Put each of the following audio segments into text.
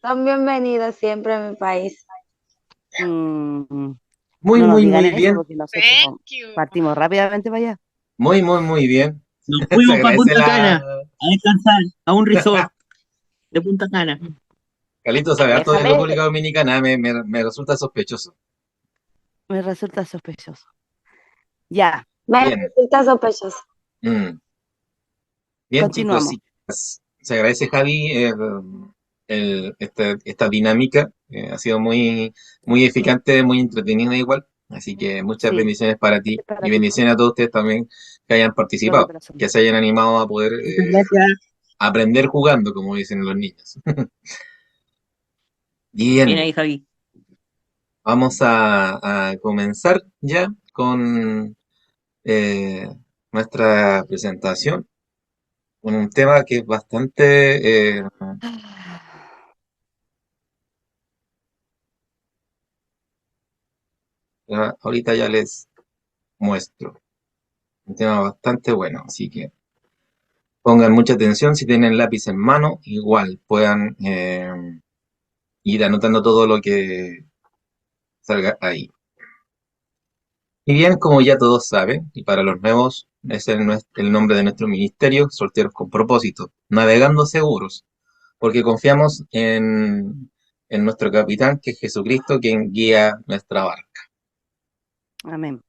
Son bienvenidos siempre a mi país. Mm, Muy, no nos muy, digan muy eso bien. porque nosotros Thank you. partimos rápidamente para allá. Muy, muy, muy bien. Nos Se fuimos para agradece Punta Cana la... a descansar a un resort de Punta Cana. Calito sabe harto de Déjame, República Dominicana, me resulta sospechoso. me resulta sospechoso. Ya, Me Bien, resulta sospechoso. mm, bien chicos, continuamos. sí. Se agradece Javi esta dinámica. Ha sido muy, muy eficaz, muy entretenida igual. Así que muchas Sí, bendiciones para este ti es para y ti, bendiciones a todos ustedes también que hayan flor de participado, corazón. que se hayan animado a poder Muchas gracias. aprender jugando, como dicen los niños. Bien Bien, ahí, Javi. vamos a comenzar ya con eh, nuestra presentación, con un tema que es bastante... ahorita ya les muestro. Un tema bastante bueno, así que pongan mucha atención si tienen lápiz en mano, igual puedan ir anotando todo lo que salga ahí. Y bien, como ya todos saben, y para los nuevos es el nombre de nuestro ministerio, Solteros con Propósito, navegando seguros, porque confiamos en nuestro capitán, que es Jesucristo, quien guía nuestra barca. Amén.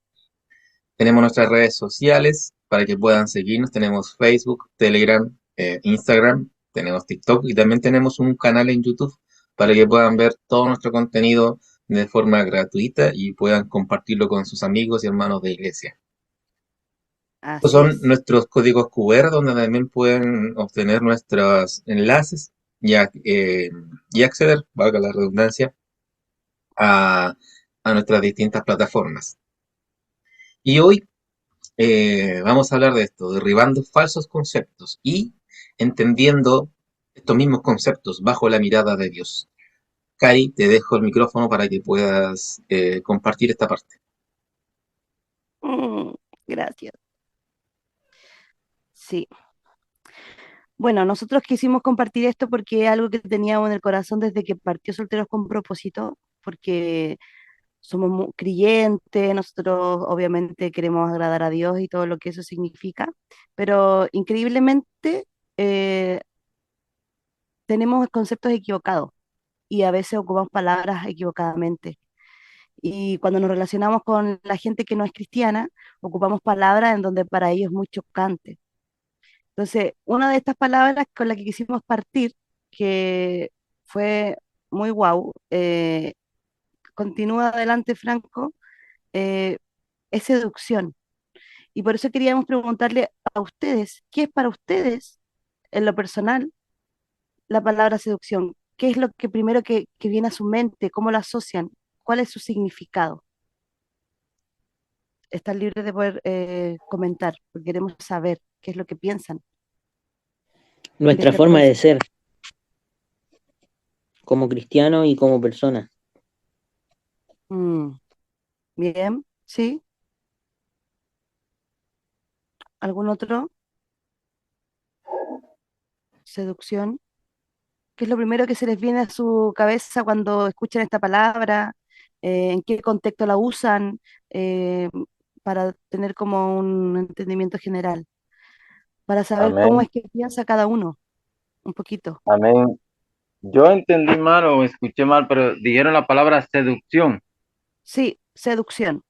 Tenemos nuestras redes sociales para que puedan seguirnos. Tenemos Facebook, Telegram, Instagram, tenemos TikTok y también tenemos un canal en YouTube para que puedan ver todo nuestro contenido de forma gratuita y puedan compartirlo con sus amigos y hermanos de iglesia. Estos Así son es. nuestros códigos QR donde también pueden obtener nuestros enlaces y acceder, valga la redundancia, a, a nuestras distintas plataformas. Y hoy vamos a hablar de esto, derribando falsos conceptos y entendiendo estos mismos conceptos bajo la mirada de Dios. Cari, te dejo el micrófono para que puedas compartir esta parte. Mm, gracias. Sí. Bueno, nosotros quisimos compartir esto porque es algo que teníamos en el corazón desde que partió Solteros con Propósito, porque somos creyentes, nosotros obviamente queremos agradar a Dios y todo lo que eso significa, pero increíblemente eh, tenemos conceptos equivocados y a veces ocupamos palabras equivocadamente. Y cuando nos relacionamos con la gente que no es cristiana, ocupamos palabras en donde para ellos es muy chocante. Entonces, una de estas palabras con la que quisimos partir, que fue muy guau, continúa adelante Franco, eh, es seducción. Y por eso queríamos preguntarle a ustedes, ¿qué es para ustedes, en lo personal, la palabra seducción? ¿Qué es lo que primero que viene a su mente? ¿Cómo la asocian? ¿Cuál es su significado? Están libres de poder comentar, porque queremos saber qué es lo que piensan. ¿Qué Nuestra les forma de parece? ser como cristiano y como persona. Mm, bien, ¿sí? ¿Algún otro? Seducción. ¿Qué es lo primero que se les viene a su cabeza cuando escuchan esta palabra? ¿En qué contexto la usan? Eh, para tener como un entendimiento general, para saber cómo es Amén, que piensa cada uno, un poquito. amén. Yo entendí mal o escuché mal, pero dijeron la palabra seducción. Sí, seducción.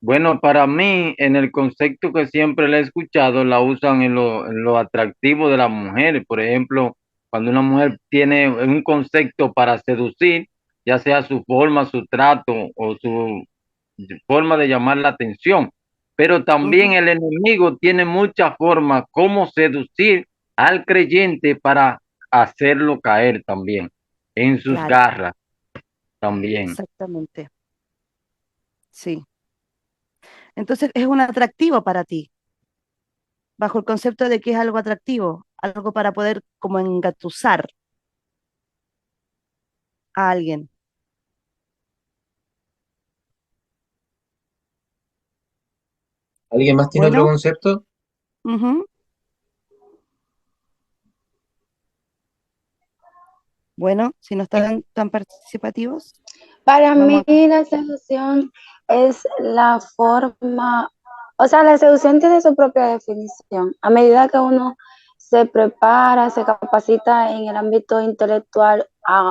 Bueno, para mí, en el concepto que siempre le he escuchado, la usan en lo atractivo de las mujeres. Por ejemplo, cuando una mujer tiene un concepto para seducir, ya sea su forma, su trato o su forma de llamar la atención. Pero también Ujú, el enemigo tiene muchas formas como seducir al creyente para hacerlo caer también en sus claro, garras también. exactamente. Sí. Entonces es un atractivo para ti, bajo el concepto de que es algo atractivo, algo para poder como engatusar a alguien. ¿Alguien más tiene otro Bueno, concepto? ujú, Bueno, si no están tan participativos, Para mí vamos a... la seducción es la forma, o sea, la seducción tiene su propia definición. A medida que uno se prepara, se capacita en el ámbito intelectual,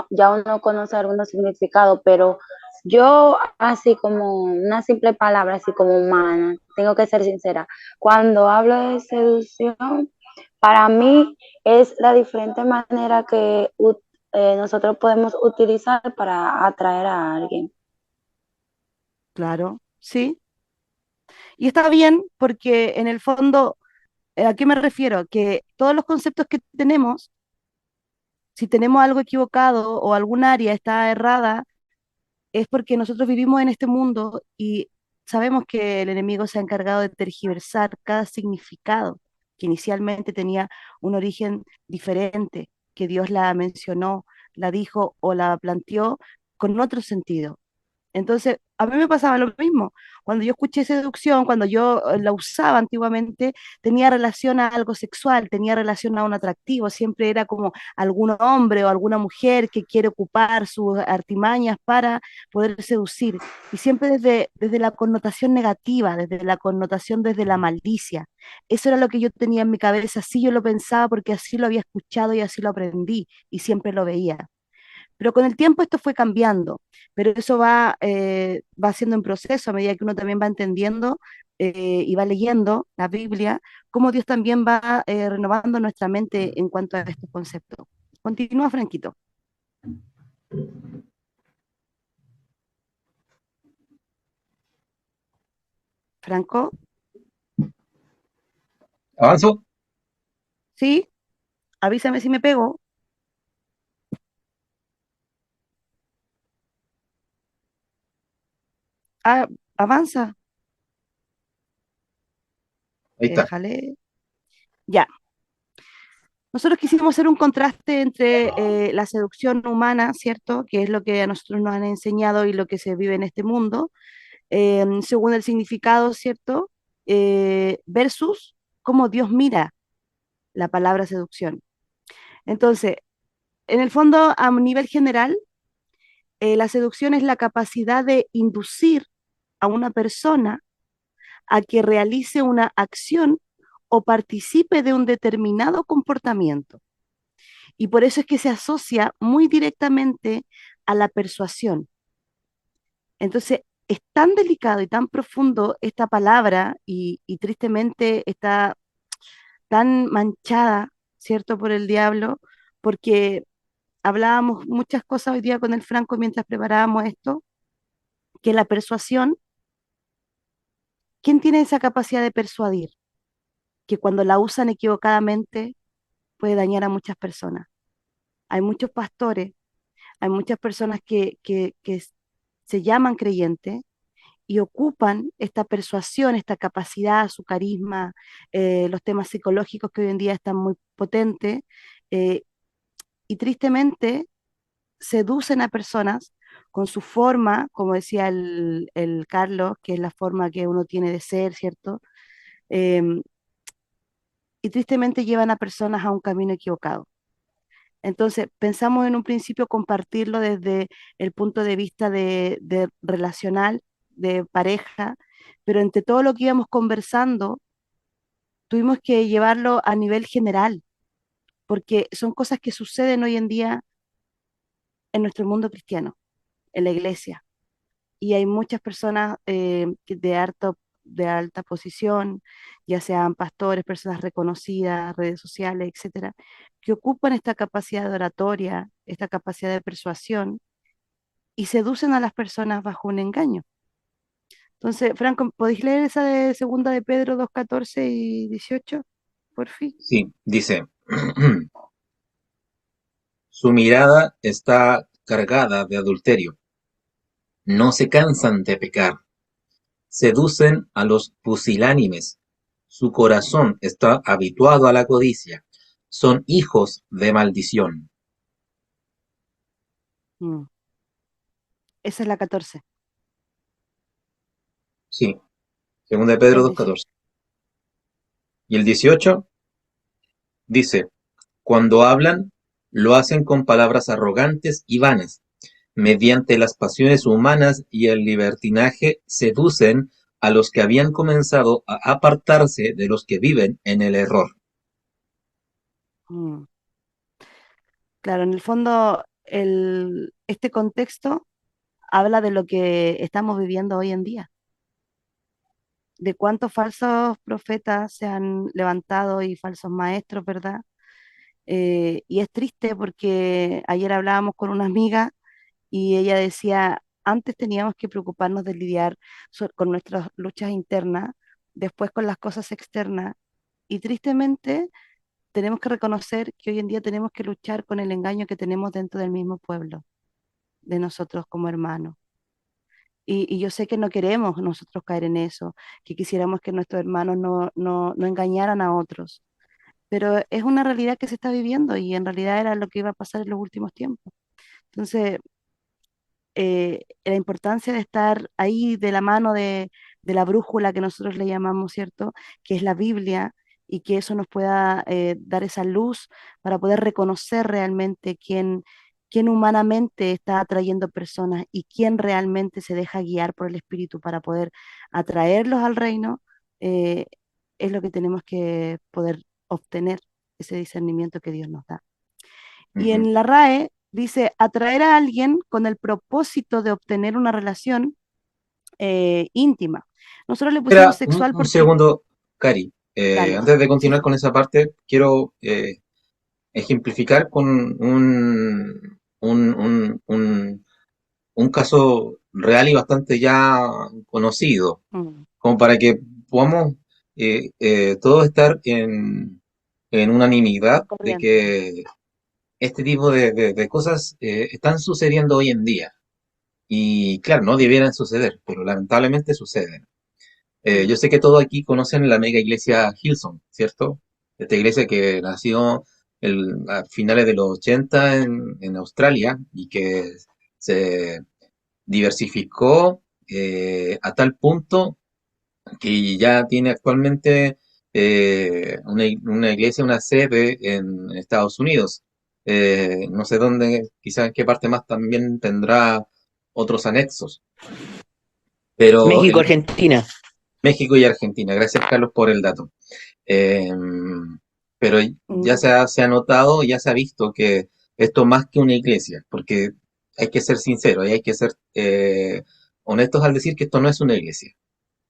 ya uno conoce algunos significados, pero yo, así como una simple palabra, así como humana, tengo que ser sincera, cuando hablo de seducción, para mí es la diferente manera que nosotros podemos utilizar para atraer a alguien. Claro, sí. Y está bien porque en el fondo, ¿a qué me refiero? Que todos los conceptos que tenemos, si tenemos algo equivocado o algún área está errada, es porque nosotros vivimos en este mundo y sabemos que el enemigo se ha encargado de tergiversar cada significado que inicialmente tenía un origen diferente, que Dios la mencionó, la dijo o la planteó con otro sentido. Entonces, a mí me pasaba lo mismo. Cuando yo escuché seducción, cuando yo la usaba antiguamente, tenía relación a algo sexual, tenía relación a un atractivo, siempre era como algún hombre o alguna mujer que quiere ocupar sus artimañas para poder seducir. Y siempre desde la connotación negativa, desde la connotación desde la maldicia. Eso era lo que yo tenía en mi cabeza, así yo lo pensaba porque así lo había escuchado y así lo aprendí y siempre lo veía. Pero con el tiempo esto fue cambiando, pero eso va siendo en proceso a medida que uno también va entendiendo y va leyendo la Biblia, cómo Dios también va renovando nuestra mente en cuanto a estos conceptos. Continúa, Franquito. Franco, ¿Avanzo? ¿sí? Avísame si me pego. Ah, avanza. Ahí está. Déjale. Ya. Nosotros quisimos hacer un contraste entre la seducción humana, ¿cierto? Que es lo que a nosotros nos han enseñado y lo que se vive en este mundo, según el significado, ¿cierto? Versus cómo Dios mira la palabra seducción. Entonces, en el fondo, a nivel general, la seducción es la capacidad de inducir a una persona a que realice una acción o participe de un determinado comportamiento. Y por eso es que se asocia muy directamente a la persuasión. Entonces, es tan delicado y tan profundo esta palabra y tristemente está tan manchada, ¿cierto?, por el diablo, porque hablábamos muchas cosas hoy día con el Franco mientras preparábamos esto, que la persuasión, ¿quién tiene esa capacidad de persuadir? Que cuando la usan equivocadamente puede dañar a muchas personas. Hay muchos pastores, hay muchas personas que se llaman creyentes y ocupan esta persuasión, esta capacidad, su carisma, los temas psicológicos que hoy en día están muy potentes, eh, y tristemente seducen a personas con su forma, como decía el Carlos, que es la forma que uno tiene de ser, ¿cierto? Em, y tristemente llevan a personas a un camino equivocado. Entonces, pensamos en un principio compartirlo desde el punto de vista de relacional, de pareja, pero entre todo lo que íbamos conversando, tuvimos que llevarlo a nivel general, porque son cosas que suceden hoy en día en nuestro mundo cristiano, en la iglesia. Y hay muchas personas de alta posición, ya sean pastores, personas reconocidas, redes sociales, etcétera, que ocupan esta capacidad de oratoria, esta capacidad de persuasión y seducen a las personas bajo un engaño. Entonces, Franco, ¿podéis leer esa de segunda de Pedro 2:14 y 18? Por fin. Sí, dice, su mirada está cargada de adulterio. No se cansan de pecar. Seducen a los pusilánimes. Su corazón está habituado a la codicia. Son hijos de maldición. Mm. Esa es la 14. Sí, segunda de Pedro El 2:14. 18. Y el 18 dice, cuando hablan, Lo hacen con palabras arrogantes y vanas. Mediante las pasiones humanas y el libertinaje seducen a los que habían comenzado a apartarse de los que viven en el error. Mm. Claro, en el fondo, este contexto habla de lo que estamos viviendo hoy en día, de cuántos falsos profetas se han levantado y falsos maestros, ¿verdad? Y es triste porque ayer hablábamos con una amiga y ella decía, antes teníamos que preocuparnos de lidiar con nuestras luchas internas, después con las cosas externas, y tristemente tenemos que reconocer que hoy en día tenemos que luchar con el engaño que tenemos dentro del mismo pueblo, de nosotros como hermanos. Y yo sé que no queremos nosotros caer en eso, que quisiéramos que nuestros hermanos no engañaran a otros, pero es una realidad que se está viviendo y en realidad era lo que iba a pasar en los últimos tiempos. Entonces, la importancia de estar ahí de la mano de la brújula que nosotros le llamamos, ¿cierto? Que es la Biblia y que eso nos pueda dar esa luz para poder reconocer realmente quién humanamente está atrayendo personas y quién realmente se deja guiar por el Espíritu para poder atraerlos al reino, eh, es lo que tenemos que poder obtener, ese discernimiento que Dios nos da. Y Ujú. en la RAE dice atraer a alguien con el propósito de obtener una relación íntima. Nosotros le pusimos Espera sexual un porque, segundo, Cari. dale, Antes de sí, continuar sí. con esa parte, quiero ejemplificar con un caso real y bastante ya conocido, Mm, como para que podamos todos estar en unanimidad de corriente. que este tipo de cosas están sucediendo hoy en día. Y claro, no debieran suceder, pero lamentablemente suceden. Mm, Yo sé que todos aquí conocen la mega iglesia Hillsong, ¿cierto? Esta iglesia que nació a finales de los 80 en Australia y que se diversificó a tal punto que ya tiene actualmente una iglesia, una sede en Estados Unidos. No sé dónde, quizás en qué parte más también tendrá otros anexos, pero México, Argentina. México y Argentina. Gracias, Carlos, por el dato. Eh, pero ya mm, se ha notado, ya se ha visto que esto más que una iglesia, porque hay que ser sincero y hay que ser honestos al decir que esto no es una iglesia.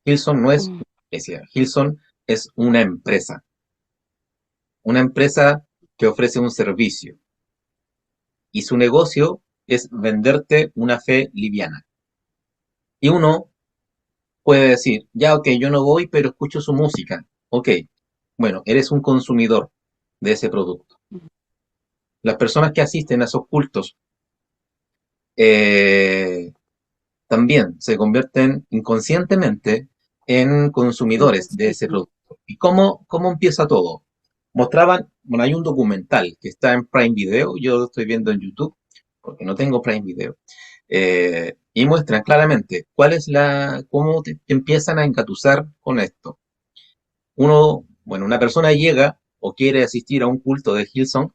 Hilson no es mm, una iglesia, Hilson es una empresa que ofrece un servicio y su negocio es venderte una fe liviana. Y uno puede decir, ya, ok, yo no voy, pero escucho su música. Ok, bueno, eres un consumidor de ese producto. mm, Las personas que asisten a esos cultos eh, también se convierten inconscientemente en mm, consumidores de sí, ese producto. ¿Y cómo empieza todo? Mostraban, bueno, hay un documental que está en Prime Video, yo lo estoy viendo en YouTube, porque no tengo Prime Video, y muestran claramente cómo te empiezan a engatusar con esto. Una persona llega o quiere asistir a un culto de Hillsong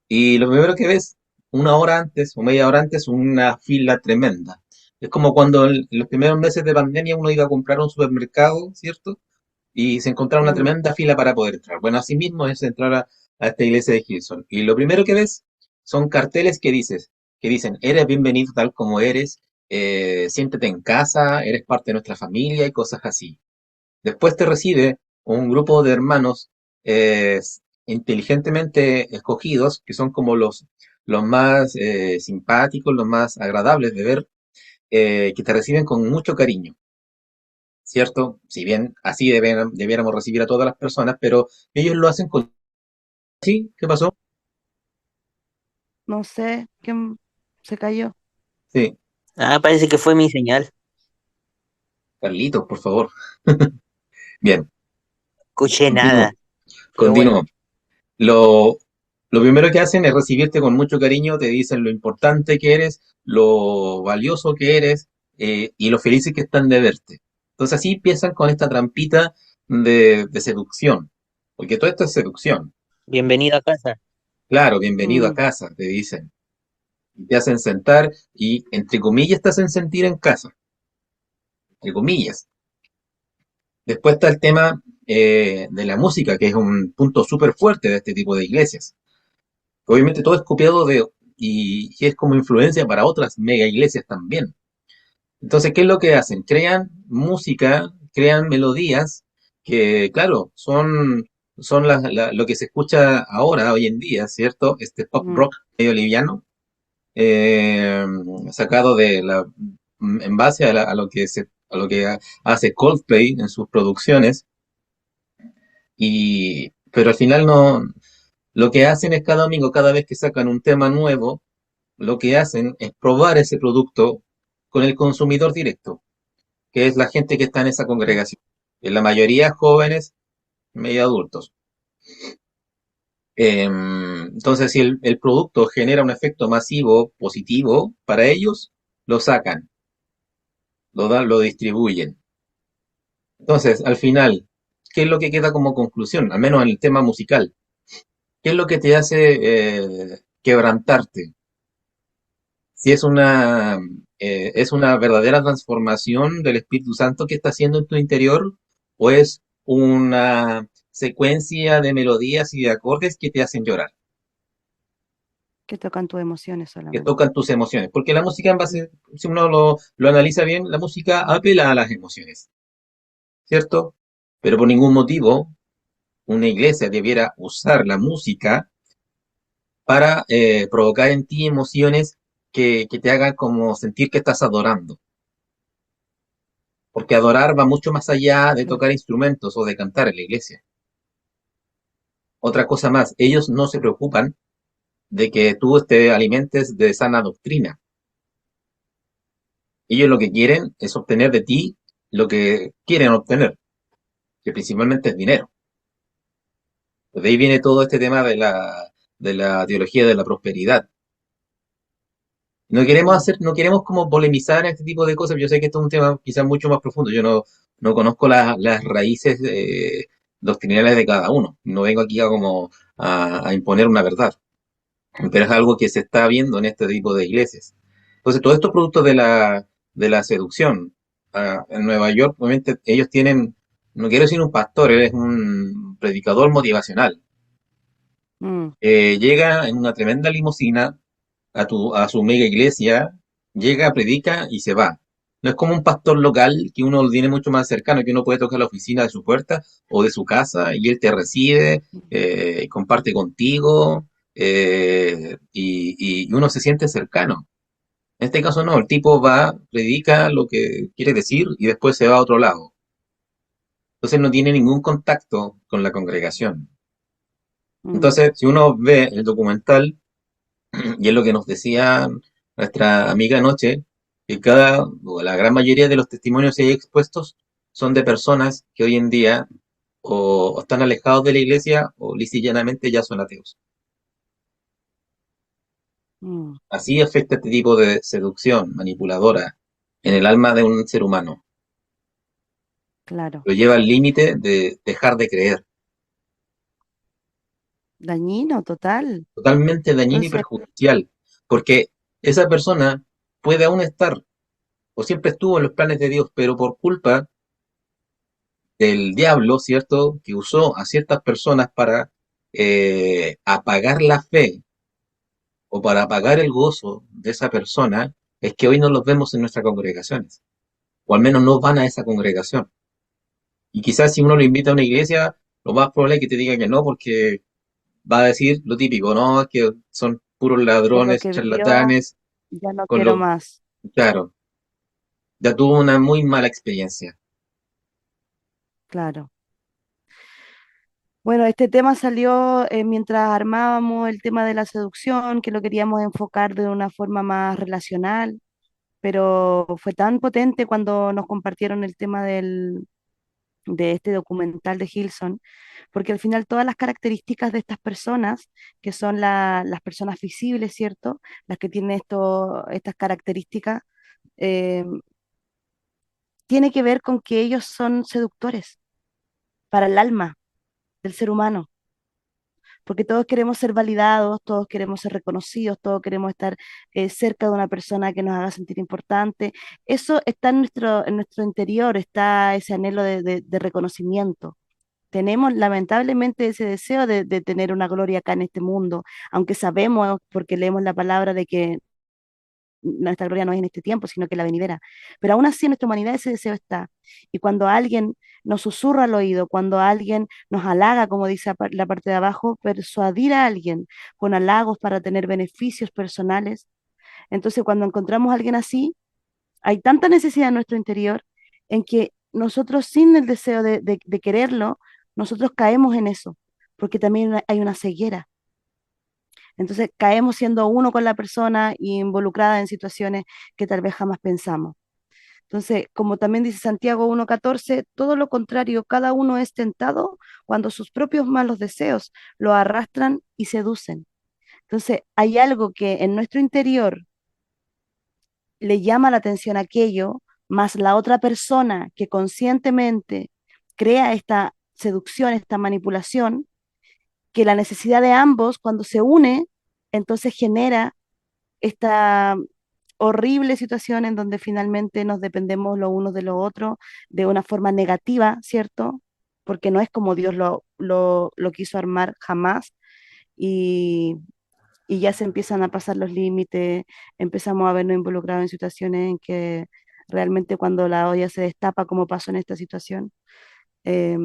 y lo primero que ves, una hora antes o media hora antes, una fila tremenda. Es como cuando en los primeros meses de pandemia uno iba a comprar a un supermercado, ¿cierto? Y se encontraba una mm, tremenda fila para poder entrar. Bueno, así mismo es entrar a esta iglesia de Hillsong. Y lo primero que ves son carteles que dicen, eres bienvenido tal como eres, siéntete en casa, eres parte de nuestra familia y cosas así. Después te recibe un grupo de hermanos eh, inteligentemente escogidos, que son como los más simpáticos, los más agradables de ver, que te reciben con mucho cariño, ¿cierto? Si bien así debiéramos recibir a todas las personas, pero ellos lo hacen con... ¿Sí? ¿Qué pasó? no sé, ¿quién se cayó? Sí, Ah, parece que fue mi señal. Carlitos, por favor. Bien, Escuché nada, continúo, pero bueno. continúo. Lo, lo primero que hacen es recibirte con mucho cariño, te dicen lo importante que eres, lo valioso que eres y lo felices que están de verte. Entonces así empiezan con esta trampita de seducción, porque todo esto es seducción. Bienvenido a casa. Claro, bienvenido a Mm, casa, te dicen. Y te hacen sentar y, entre comillas, te hacen sentir en casa, entre comillas. Después está el tema de la música, que es un punto súper fuerte de este tipo de iglesias. Obviamente todo es copiado y es como influencia para otras mega iglesias también. Entonces, ¿qué es lo que hacen? Crean música, crean melodías que, claro, son lo que se escucha ahora, hoy en día, ¿cierto? Este pop mm, rock medio liviano, eh, sacado en base a lo que hace Coldplay en sus producciones, pero al final no, lo que hacen es cada domingo, cada vez que sacan un tema nuevo, lo que hacen es probar ese producto con el consumidor directo, que es la gente que está en esa mm, congregación. En la mayoría jóvenes, medio adultos. Entonces, si el producto genera un efecto masivo positivo para ellos, lo sacan, lo distribuyen. Entonces, al final, ¿qué es lo que queda como conclusión? Al menos en el tema musical. ¿Qué es lo que te hace quebrantarte? Si es una verdadera transformación del Espíritu Santo que está haciendo en tu interior, o es una secuencia de melodías y de acordes que te hacen llorar, que tocan tus emociones que solamente. tocan tus emociones. Porque la música, Mm, si uno lo analiza bien, la música apela a las emociones, ¿cierto? Pero por ningún motivo una iglesia debiera usar la música para provocar en ti emociones que te hagan como sentir que estás adorando. Porque adorar va mucho más allá de claro. tocar instrumentos o de cantar en la iglesia. Otra cosa más, ellos no se preocupan de que tú te alimentes de sana doctrina. Ellos lo que quieren es obtener de ti lo que quieren obtener, que principalmente es dinero. De ahí viene todo este tema de la teología de la prosperidad. Mm, No queremos como polemizar en este tipo de cosas. Yo sé que esto es un tema quizás mucho más profundo. Yo no conozco las raíces doctrinales de cada uno. No vengo aquí a imponer una verdad. Pero es algo que se está viendo en este tipo de iglesias. Entonces, todos estos productos de la seducción, en Nueva York, obviamente, ellos tienen, no quiero decir un pastor, él es un predicador motivacional. mm, Llega en una tremenda limusina a su mega iglesia, llega, predica y se va. No es como un pastor local que uno lo tiene mucho más cercano, que uno puede tocar la oficina de su puerta o de su casa y él te recibe, mm, comparte contigo y uno se siente cercano. En este caso no, el tipo va, predica lo que quiere decir y después se va a otro lado. Entonces no tiene ningún contacto con la congregación. mm, Entonces, si uno ve el documental, y es lo que nos decía nuestra amiga anoche, que o la gran mayoría de los testimonios ahí expuestos son de personas que hoy en día o están alejados de la iglesia o lisa y llanamente ya son ateos. mm, Así afecta este tipo de seducción manipuladora en el alma de un ser humano. claro. Lo lleva al límite de dejar de creer. Dañino, total. Totalmente dañino y Entonces, perjudicial. Porque esa persona puede aún estar o siempre estuvo en los planes de Dios, pero por culpa del diablo, ¿cierto? Que usó a ciertas personas para apagar la fe o para apagar el gozo de esa persona, es que hoy no los vemos en nuestras congregaciones, o al menos no van a esa congregación. Y quizás si uno lo invita a una iglesia, lo más probable es que te diga que no, porque va a decir lo típico, no, es que son puros por lo ladrones, que vio, charlatanes, ya no con quiero lo, más. claro, ya tuvo una muy mala experiencia. Claro. Bueno, este tema salió mientras armábamos el tema de la seducción, que lo queríamos enfocar de una forma más relacional, pero fue tan potente cuando nos compartieron el tema de este documental de Hilson, porque al final todas las características de estas personas, que son las personas visibles, ¿cierto? Las que tienen estas características, eh, tiene que ver con que ellos son seductores para el alma del ser humano. porque todos queremos ser validados, todos queremos ser reconocidos, todos queremos estar cerca de una persona que nos haga sentir importante. Eso está en nuestro interior, está ese anhelo de reconocimiento. Tenemos lamentablemente ese deseo de tener una gloria acá en este mundo, aunque sabemos, porque leemos la palabra, de que nuestra gloria no es en este tiempo, sino que en la venidera. Pero aún así en nuestra humanidad ese deseo está. Y cuando alguien nos susurra al oído, cuando alguien nos halaga, como dice la parte de abajo, persuadir a alguien con halagos para tener beneficios personales, entonces cuando encontramos a alguien así, hay tanta necesidad en nuestro interior en que nosotros sin el deseo de quererlo, nosotros caemos en eso, porque también hay una ceguera. Entonces caemos siendo uno con la persona y involucrada en situaciones que tal vez jamás pensamos. Entonces, como también dice Santiago 1:14, todo lo contrario, cada uno es tentado cuando sus propios malos deseos lo arrastran y seducen. Entonces, hay algo que en nuestro interior le llama la atención a aquello, más la otra persona que conscientemente crea esta seducción, esta manipulación, que la necesidad de ambos, cuando se une, entonces genera esta horrible situación en donde finalmente nos dependemos los unos de los otros de una forma negativa, ¿cierto? Porque no es como Dios lo quiso armar jamás. Y, y ya se empiezan a pasar los límites, empezamos a vernos involucrados en situaciones en que realmente cuando la olla se destapa, como pasó en esta situación, eh,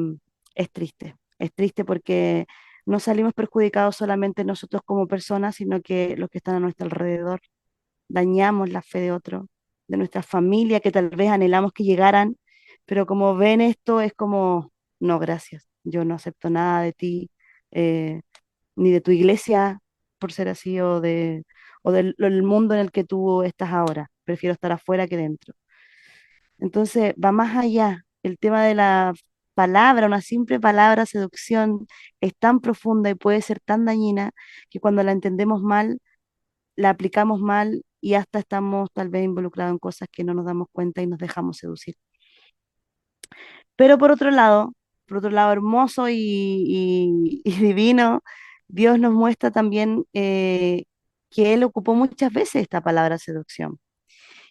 es triste porque no salimos perjudicados solamente nosotros como personas, sino que los que están a nuestro alrededor. Dañamos la fe de otro, de nuestra familia, que tal vez anhelamos que llegaran, pero como ven esto es como, no, gracias, yo no acepto nada de ti, eh, ni de tu iglesia, por ser así, o del mundo en el que tú estás ahora. Prefiero estar afuera que dentro. Entonces, va más allá. El tema de la palabra, una simple palabra, seducción, es tan profunda y puede ser tan dañina que cuando la entendemos mal, la aplicamos mal y hasta estamos tal vez involucrados en cosas que no nos damos cuenta y nos dejamos seducir. Pero por otro lado hermoso y divino, Dios nos muestra también que Él ocupó muchas veces esta palabra seducción.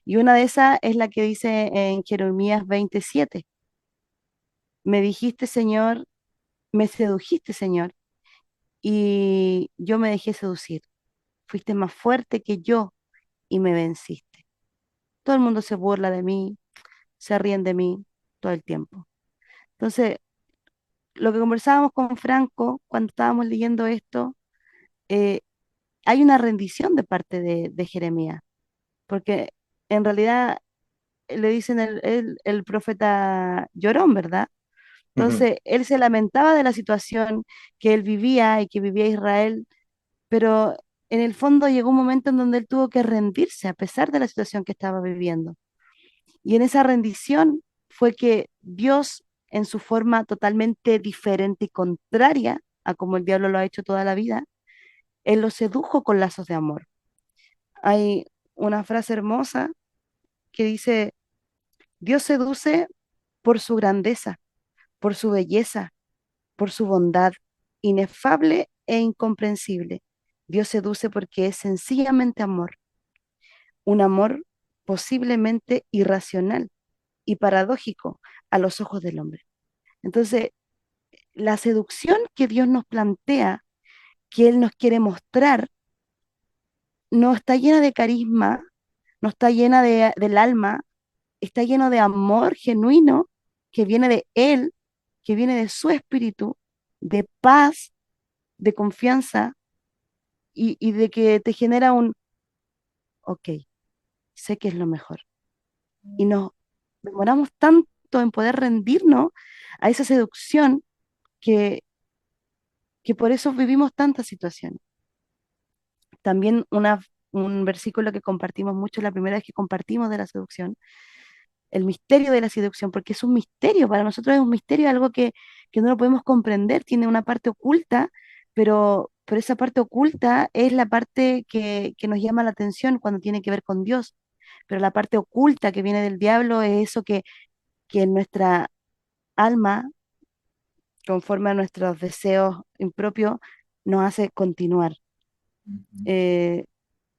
Y una de esas es la que dice en Jeremías 27. Me dijiste, Señor, me sedujiste, Señor, y yo me dejé seducir. Fuiste más fuerte que yo y me venciste. Todo el mundo se burla de mí, se ríen de mí todo el tiempo. Entonces, lo que conversábamos con Franco cuando estábamos leyendo esto, eh, hay una rendición de parte de Jeremías, porque en realidad le dicen el profeta llorón, ¿verdad? Ujú. Entonces, él se lamentaba de la situación que él vivía y que vivía Israel, pero en el fondo llegó un momento en donde él tuvo que rendirse a pesar de la situación que estaba viviendo. Y en esa rendición fue que Dios, en su forma totalmente diferente y contraria a como el diablo lo ha hecho toda la vida, él lo sedujo con lazos de amor. Hay una frase hermosa que dice, Dios seduce por su grandeza, por su belleza, por su bondad, inefable e incomprensible. Dios seduce porque es sencillamente amor, un amor posiblemente irracional y paradójico a los ojos del hombre. Entonces, la seducción que Dios nos plantea, que Él nos quiere mostrar, no está llena de carisma, no está llena del alma, está lleno de amor genuino que viene de Él, que viene de su espíritu, de paz, de confianza y de que te genera un, ok, sé que es lo mejor. Y nos demoramos tanto en poder rendirnos a esa seducción que, que por eso vivimos tantas situaciones. También un versículo que compartimos mucho la primera vez que compartimos de la seducción, el misterio de la seducción, porque es un misterio, para nosotros es un misterio, algo que no lo podemos comprender, tiene una parte oculta, pero esa parte oculta es la parte que nos llama la atención cuando tiene que ver con Dios, pero la parte oculta que viene del diablo es eso que en nuestra alma, conforme a nuestros deseos impropios, nos hace continuar. Ujú. Eh,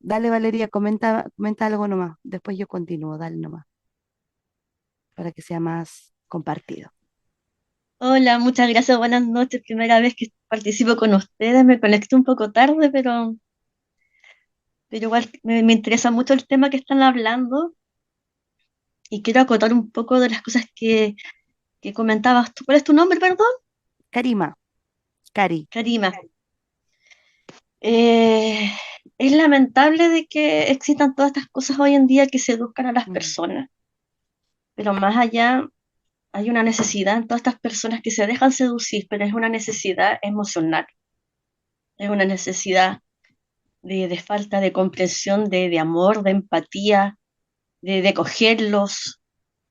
Dale, Valeria, comenta algo nomás. Después yo continúo, dale nomás, para que sea más compartido. Hola, muchas gracias, buenas noches. Primera vez que participo con ustedes. Me conecté un poco tarde, pero igual me interesa mucho el tema que están hablando y quiero acotar un poco de las cosas que comentabas tú. ¿Cuál es tu nombre, perdón? Karima, Cari. Karima. Eh, es lamentable de que existan todas estas cosas hoy en día que seduzcan a las Mm, personas, pero más allá hay una necesidad en todas estas personas que se dejan seducir, pero es una necesidad emocional, es una necesidad de falta de comprensión, de amor, de empatía, de cogerlos.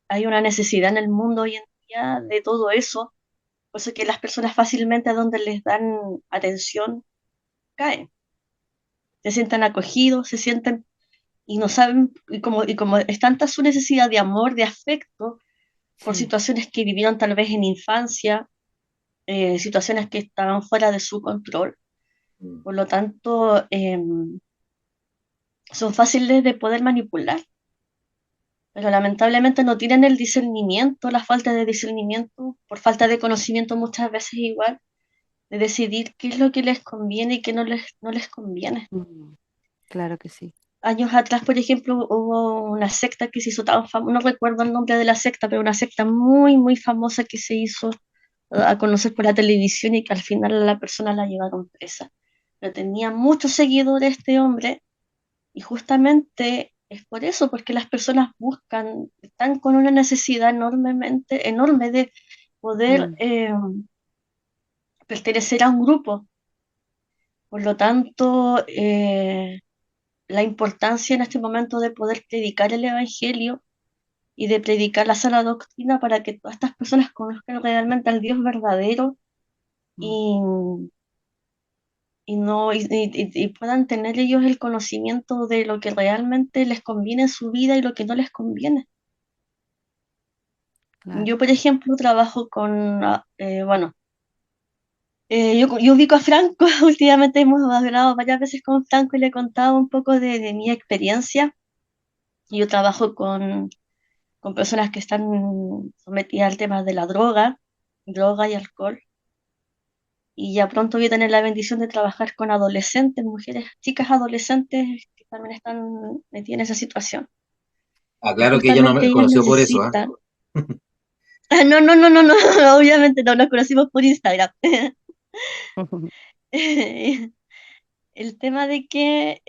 Hay una necesidad en el mundo hoy en día de todo eso, por eso que las personas fácilmente a donde les dan atención caen, se sientan acogidos, se sienten y no saben, y como es tanta su necesidad de amor, de afecto, por sí, situaciones que vivieron tal vez en infancia, situaciones que estaban fuera de su control. Mm. Por lo tanto, son fáciles de poder manipular, pero lamentablemente no tienen el discernimiento, la falta de discernimiento, por falta de conocimiento muchas veces igual, de decidir qué es lo que les conviene y qué no les conviene. mm, claro que sí. Años atrás, por ejemplo, hubo una secta que se hizo tan famosa, no recuerdo el nombre de la secta, pero una secta muy, muy famosa que se hizo a conocer por la televisión y que al final a la persona la llevaron presa. Pero tenía muchos seguidores este hombre y justamente es por eso, porque las personas buscan, están con una necesidad enorme de poder Mm, pertenecer a un grupo. Por lo tanto, la importancia en este momento de poder predicar el Evangelio y de predicar la sana doctrina para que todas estas personas conozcan realmente al Dios verdadero mm, y, y no, y puedan tener ellos el conocimiento de lo que realmente les conviene en su vida y lo que no les conviene. claro. Yo, por ejemplo, trabajo con, bueno, yo ubico a Franco, últimamente hemos hablado varias veces con Franco y le he contado un poco de mi experiencia. Yo trabajo con personas que están sometidas al tema de la droga y alcohol. Y ya pronto voy a tener la bendición de trabajar con adolescentes, mujeres, chicas adolescentes que también están metidas en esa situación. Ah, Y claro que ella no justamente me ellas conoció por eso, ¿ah? necesitan. Ah, no, no, no, no, no, obviamente no, nos conocimos por Instagram. El tema de que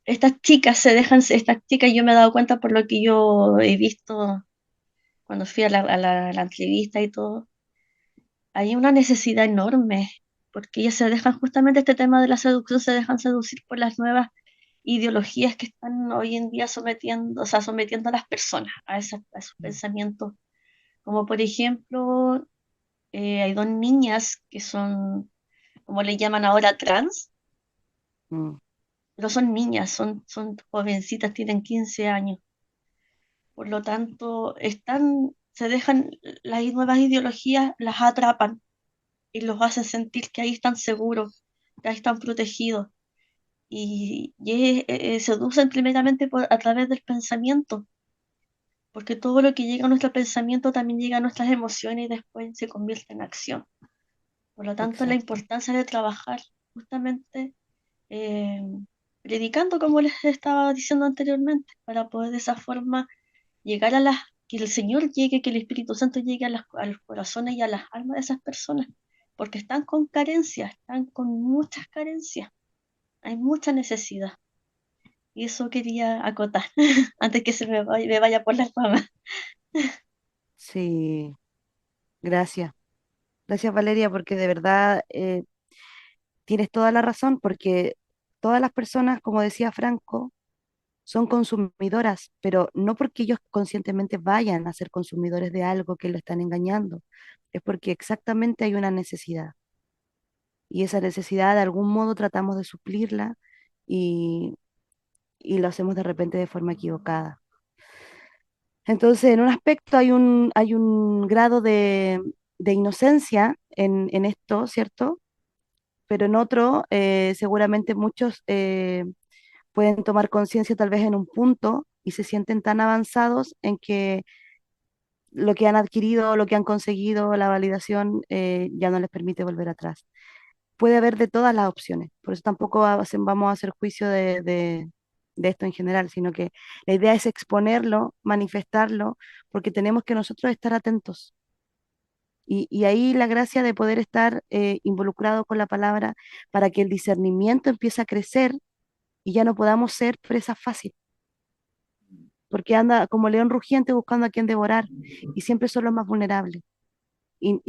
estas chicas yo me he dado cuenta por lo que yo he visto cuando fui a la entrevista y todo, hay una necesidad enorme, porque ellas se dejan justamente este tema de la seducción, se dejan seducir por las nuevas ideologías que están hoy en día sometiendo, o sea, sometiendo a las personas a esos pensamientos. Como por ejemplo, hay dos niñas que son, como le llaman ahora, trans, Mm, pero son niñas, son jovencitas, tienen 15 años. Por lo tanto, se dejan, las nuevas ideologías las atrapan y los hacen sentir que ahí están seguros, que ahí están protegidos. Y seducen primeramente a través del pensamiento, porque todo lo que llega a nuestro pensamiento también llega a nuestras emociones y después se convierte en acción. Por lo tanto, la exacto. importancia de trabajar justamente eh, predicando, como les estaba diciendo anteriormente, para poder de esa forma llegar que el Señor llegue, que el Espíritu Santo llegue a los corazones y a las almas de esas personas, porque están con carencias, están con muchas carencias, hay mucha necesidad. Y eso quería acotar antes que me vaya por las ramas. Sí, gracias. Gracias, Valeria, porque de verdad tienes toda la razón, porque todas las personas, como decía Franco, son consumidoras, pero no porque ellos conscientemente vayan a ser consumidores de algo que lo están engañando, es porque exactamente hay una necesidad y esa necesidad de algún modo tratamos de suplirla y, y lo hacemos de repente de forma equivocada. Entonces, en un aspecto hay un grado de de inocencia en esto, ¿cierto? Pero en otro, seguramente muchos pueden tomar conciencia tal vez en un punto y se sienten tan avanzados en que lo que han adquirido, lo que han conseguido, la validación, ya no les permite volver atrás. Puede haber de todas las opciones, por eso tampoco vamos a hacer juicio de esto en general, sino que la idea es exponerlo, manifestarlo, porque tenemos que nosotros estar atentos. Y ahí la gracia de poder estar involucrado con la palabra para que el discernimiento empiece a crecer y ya no podamos ser presa fácil, porque anda como león rugiente buscando a quien devorar y siempre son los más vulnerables. Y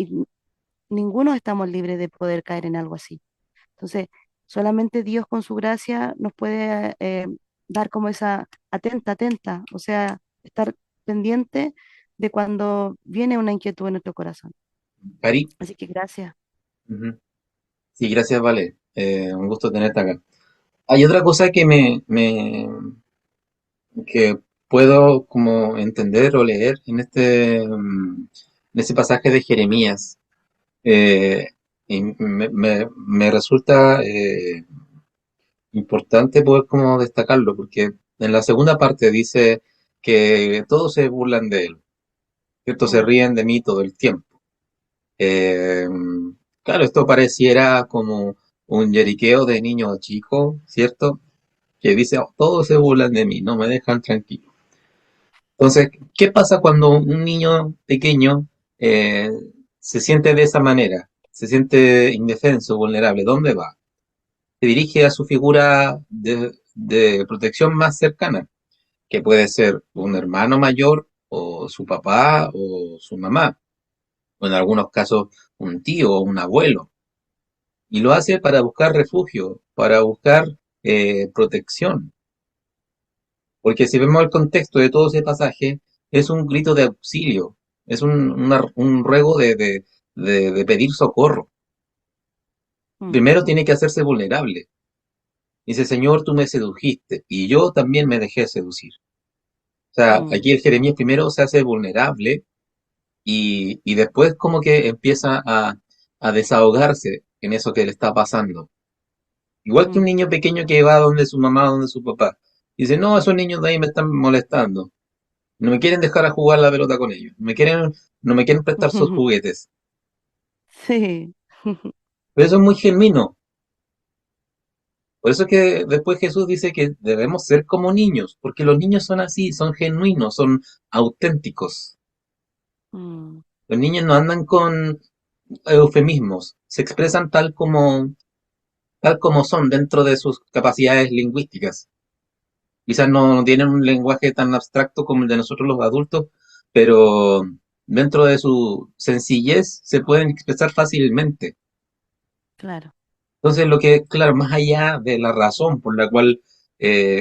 ninguno estamos libres de poder caer en algo así. Entonces, solamente Dios con su gracia nos puede dar como esa atenta, atenta, o sea, estar pendiente de cuando viene una inquietud en nuestro corazón. Cari, Así que gracias. ujú. Sí, gracias, Vale. Un gusto tenerte acá. Hay otra cosa que puedo como entender o leer en en ese pasaje de Jeremías. Eh, y me resulta importante poder como destacarlo, porque en la segunda parte dice que todos se burlan de él, ¿cierto? Se Mm, ríen de mí todo el tiempo. Eh, claro, esto pareciera como un lloriqueo de niño chico, ¿cierto? Que dice: "Oh, todos se burlan de mí, no me dejan tranquilo". Entonces, ¿qué pasa cuando un niño pequeño eh, se siente de esa manera? Se siente indefenso, vulnerable. ¿Dónde va? Se dirige a su figura de protección más cercana, que puede ser un mm, hermano mayor o su papá o su mamá, o en algunos casos un tío o un abuelo. Y lo hace para buscar refugio, para buscar protección. Porque si vemos el contexto de todo ese pasaje, es un grito de auxilio, es un ruego de pedir socorro. mm, Primero tiene que hacerse vulnerable. Dice: Señor, tú me sedujiste y yo también me dejé seducir. O sea, mm, aquí el Jeremías primero se hace vulnerable y después como que empieza a desahogarse en eso que le está pasando. Igual que un mm, niño pequeño que va donde su mamá, donde su papá. Dice: no, esos niños de ahí me están molestando. No me quieren dejar a jugar la pelota con ellos. No me quieren prestar sus juguetes. sí. Pero eso es muy genuino. Por eso es que después Jesús dice que debemos ser como niños, porque los niños son así, son genuinos, son auténticos. Mm, Los niños no andan con eufemismos, se expresan tal como son dentro de sus capacidades lingüísticas. Quizás no tienen un lenguaje tan abstracto como el de nosotros los adultos, pero dentro de su sencillez se pueden expresar fácilmente. claro. Entonces, lo que, claro, más allá de la razón por la cual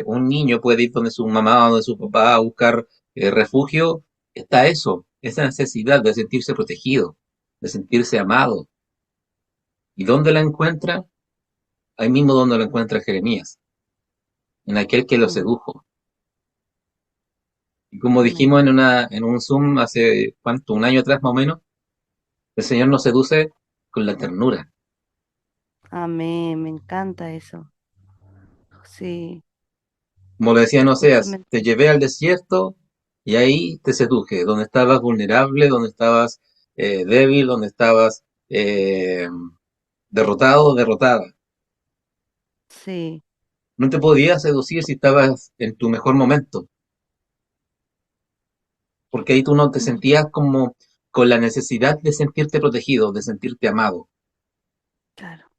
un niño puede ir donde su mamá o donde su papá a buscar refugio, está eso, esa necesidad de sentirse protegido, de sentirse amado. ¿Y dónde la encuentra? Ahí mismo donde lo encuentra Jeremías, en aquel que lo Mm, sedujo. Y como amén. dijimos en un Zoom hace, ¿cuánto? Un año atrás más o menos, el Señor nos seduce con la ternura. Amén. Me encanta eso. Sí, Como lo decía Oseas, justamente. te llevé al desierto y ahí te seduje, donde estabas vulnerable, donde estabas débil, donde estabas derrotado o derrotada. Sí. No te podías seducir si estabas en tu mejor momento, porque ahí tú no te Mm, sentías como con la necesidad de sentirte protegido, de sentirte amado. claro.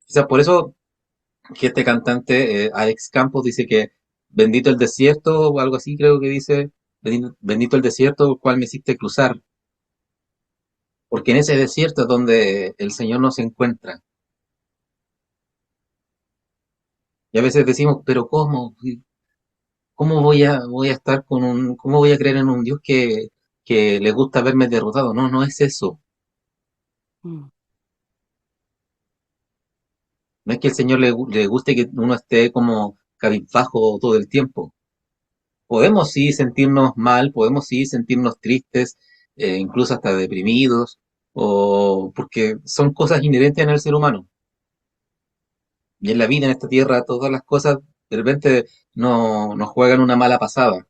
Quizás por eso que este cantante, Alex Campos, dice que bendito el desierto o algo así, creo que dice, bendito el desierto el cual me hiciste cruzar, porque en ese desierto es donde el Señor nos encuentra. Y a veces decimos: pero ¿cómo? ¿Cómo voy a estar cómo voy a creer en un Dios que le gusta verme derrotado? No, no es eso. Mm, No es que el Señor le guste que uno esté como cabizbajo todo el tiempo. Podemos sí sentirnos mal, podemos sí sentirnos tristes, incluso hasta deprimidos, o porque son cosas inherentes en el ser humano. Y en la vida, en esta tierra, todas las cosas de repente nos juegan una mala pasada,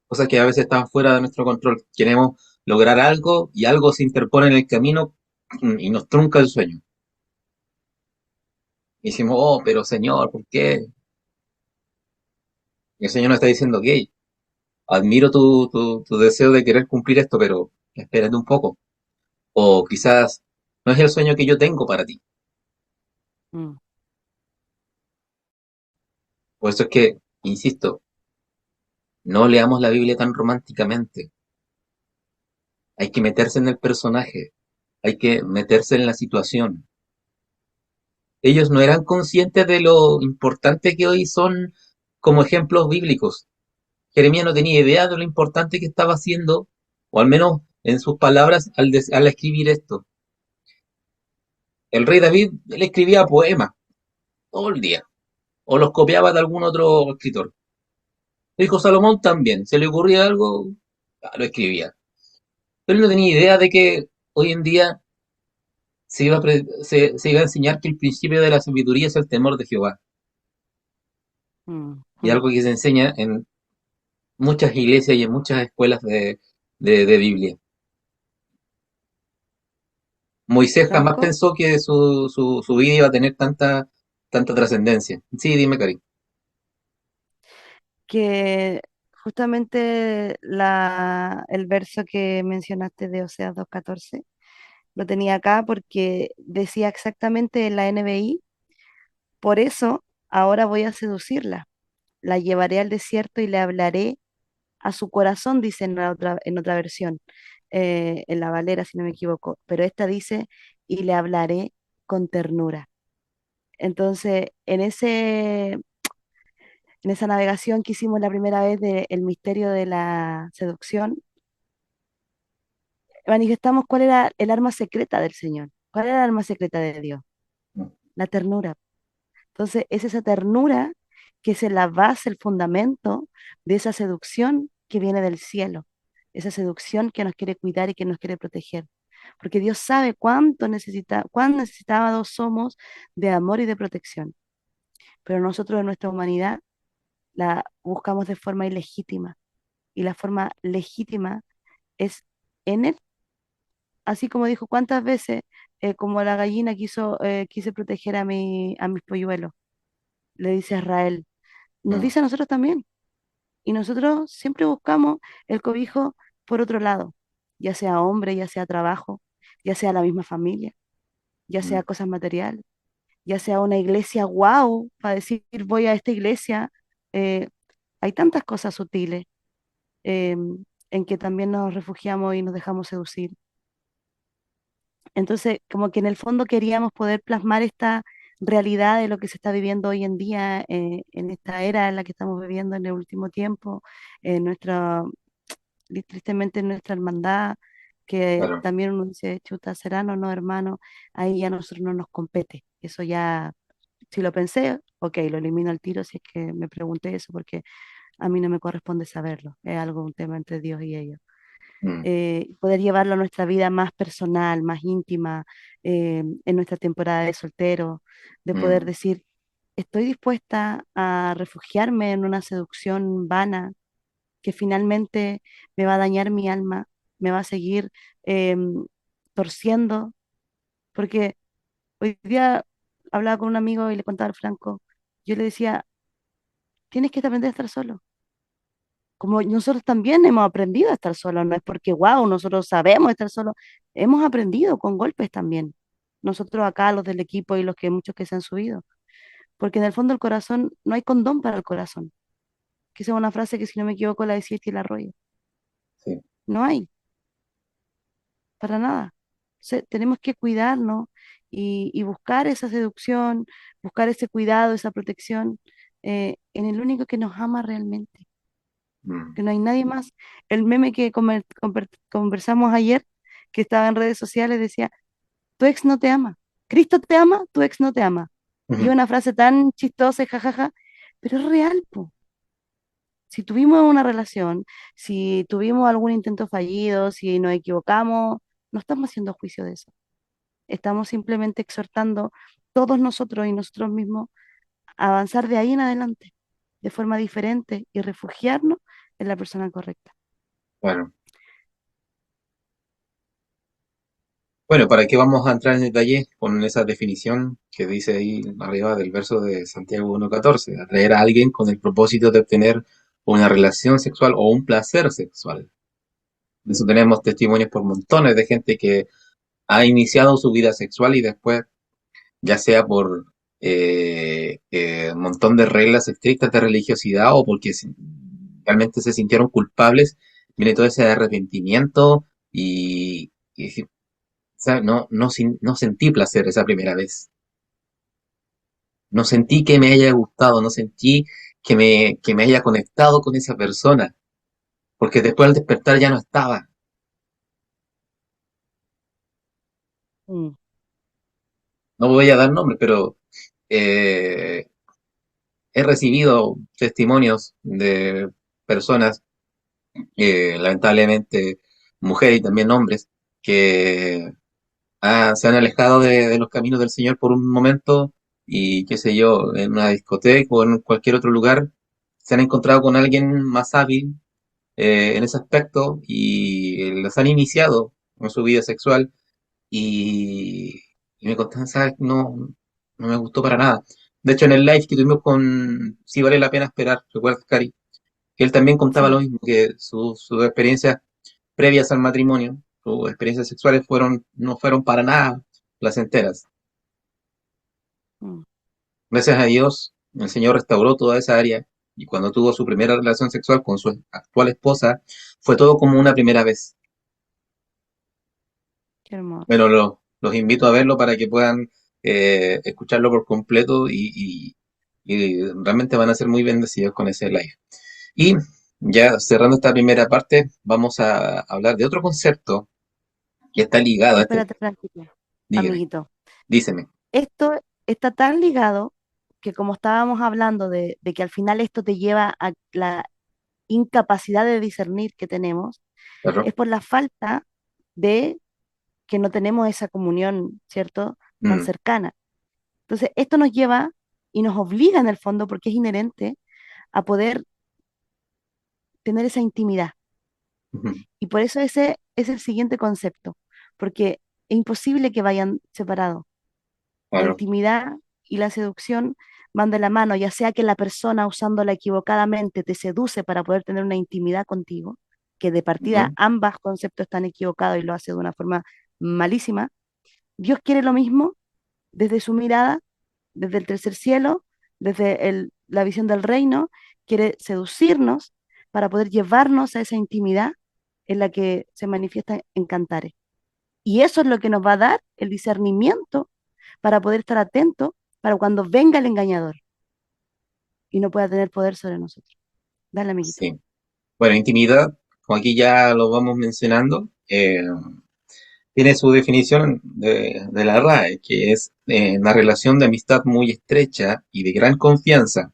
cosas que a veces están fuera de nuestro control. Queremos lograr algo y algo se interpone en el camino y nos trunca el sueño. Y decimos, oh, pero Señor, ¿por qué? Y el Señor nos está diciendo, ok, admiro tu deseo de querer cumplir esto, pero espérate un poco. O quizás no es el sueño que yo tengo para ti. Mm. Por eso es que, insisto, no leamos la Biblia tan románticamente. Hay que meterse en el personaje, hay que meterse en la situación. Ellos no eran conscientes de lo importante que hoy son como ejemplos bíblicos. Jeremías no tenía idea de lo importante que estaba haciendo, o al menos en sus palabras al escribir esto. El rey David, él escribía poemas todo el día, o los copiaba de algún otro escritor. El hijo Salomón también, se le ocurría algo, lo escribía. Pero él no tenía idea de que hoy en día se iba a enseñar que el principio de la sabiduría es el temor de Jehová. Mm. Y algo que se enseña en muchas iglesias y en muchas escuelas de Biblia. Moisés jamás Franco, pensó que su vida iba a tener tanta trascendencia. Sí, dime, Cari. que justamente el verso que mencionaste de Oseas 2:14 lo tenía acá porque decía exactamente en la NBI, por eso ahora voy a seducirla, la llevaré al desierto y le hablaré a su corazón, dice en otra versión, en la Valera, si no me equivoco, pero esta dice, y le hablaré con ternura. Entonces, en esa navegación que hicimos la primera vez del misterio de la seducción, manifestamos cuál era el arma secreta del Señor, cuál era el arma secreta de Dios, la ternura. Entonces, es esa ternura que es la base, el fundamento de esa seducción que viene del cielo, esa seducción que nos quiere cuidar y que nos quiere proteger. Porque Dios sabe cuán necesitados somos de amor y de protección. Pero nosotros en nuestra humanidad la buscamos de forma ilegítima. Y la forma legítima es en Él. Así como dijo, ¿cuántas veces, como la gallina quise proteger a mis polluelos? Le dice a Israel, nos Mm, dice a nosotros también. Y nosotros siempre buscamos el cobijo por otro lado, ya sea hombre, ya sea trabajo, ya sea la misma familia, ya sea mm, cosas materiales, ya sea una iglesia wow, para decir voy a esta iglesia. eh, Hay tantas cosas sutiles eh, en que también nos refugiamos y nos dejamos seducir. Entonces, como que en el fondo queríamos poder plasmar esta realidad de lo que se está viviendo hoy en día, en esta era en la que estamos viviendo en el último tiempo, en tristemente en nuestra hermandad, que claro. también uno dice, chuta, serán o no, hermano, ahí ya a nosotros no nos compete. Eso ya, si lo pensé, ok, lo elimino al tiro si es que me pregunté eso, porque a mí no me corresponde saberlo, es algo, un tema entre Dios y ellos. Mm, Poder llevarlo a nuestra vida más personal, más íntima, en nuestra temporada de soltero, de poder mm, decir, estoy dispuesta a refugiarme en una seducción vana que finalmente me va a dañar mi alma, me va a seguir em, torciendo, porque hoy día hablaba con un amigo y le contaba al Franco, yo le decía, tienes que aprender a estar solo. Como nosotros también hemos aprendido a estar solos, no es porque, wow, nosotros sabemos estar solos, hemos aprendido con golpes también. Nosotros acá, los del equipo y los que muchos que se han subido, porque en el fondo el corazón, no hay condón para el corazón, que esa es una frase que si no me equivoco la decía Estela Arroyo, sí. no hay, para nada. Tenemos que cuidarnos y buscar esa seducción, buscar ese cuidado, esa protección en el único que nos ama realmente, Mm, que no hay nadie más. El meme que conversamos ayer, que estaba en redes sociales, decía, tu ex no te ama, Cristo te ama, tu ex no te ama. Y ujú, es una frase tan chistosa y jajaja, pero es real, po. Si tuvimos una relación, si tuvimos algún intento fallido, si nos equivocamos, no estamos haciendo juicio de eso. Estamos simplemente exhortando todos nosotros y nosotros mismos a avanzar de ahí en adelante, de forma diferente y refugiarnos en la persona correcta. Bueno, bueno, ¿para qué vamos a entrar en detalle con esa definición que dice ahí arriba del verso de Santiago 1:14? Atraer a alguien con el propósito de obtener una relación sexual o un placer sexual. De eso tenemos testimonios por montones de gente que ha iniciado su vida sexual y después, ya sea por un montón de reglas estrictas de religiosidad o porque realmente se sintieron culpables, viene todo ese arrepentimiento y decir, ¿sabes? No sentí placer esa primera vez. No sentí que me haya gustado, no sentí que me haya conectado con esa persona, porque después al despertar ya no estaba. Mm, No voy a dar nombres, pero eh, he recibido testimonios de personas, lamentablemente mujeres y también hombres, que se han alejado de los caminos del Señor por un momento y qué sé yo, en una discoteca o en cualquier otro lugar, se han encontrado con alguien más hábil en ese aspecto y los han iniciado en su vida sexual y, y me contaban, ¿sabes? No me gustó para nada. De hecho, en el live que tuvimos con Sí vale la pena esperar, ¿recuerdas, Cari? Que él también contaba lo sí. mismo, que sus experiencias previas al matrimonio, sus experiencias sexuales no fueron para nada placenteras. Mm, Gracias a Dios, el Señor restauró toda esa área y cuando tuvo su primera relación sexual con su actual esposa, fue todo como una primera vez. qué hermoso. Pero los invito a verlo para que puedan escucharlo por completo y realmente van a ser muy bendecidos con ese live. Y ya cerrando esta primera parte, vamos a hablar de otro concepto que está ligado a este. Espérate, Francisco, Dígame, amiguito. díceme. Esto está tan ligado que como estábamos hablando de que al final esto te lleva a la incapacidad de discernir que tenemos, Claro. es por la falta de que no tenemos esa comunión, ¿cierto? Tan Mm, cercana. Entonces, esto nos lleva y nos obliga en el fondo, porque es inherente, a poder tener esa intimidad. ujú, Y por eso ese es el siguiente concepto, porque es imposible que vayan separados. La claro. intimidad y la seducción van de la mano, ya sea que la persona usándola equivocadamente te seduce para poder tener una intimidad contigo, que de partida Ujú, ambas conceptos están equivocados y lo hace de una forma malísima. Dios quiere lo mismo desde su mirada, desde el tercer cielo, desde la visión del reino, quiere seducirnos para poder llevarnos a esa intimidad en la que se manifiesta en Cantares. Y eso es lo que nos va a dar el discernimiento para poder estar atentos para cuando venga el engañador y no pueda tener poder sobre nosotros. Dale, amiguito. sí. Bueno, intimidad, como aquí ya lo vamos mencionando, tiene su definición de la RAE, que es una relación de amistad muy estrecha y de gran confianza,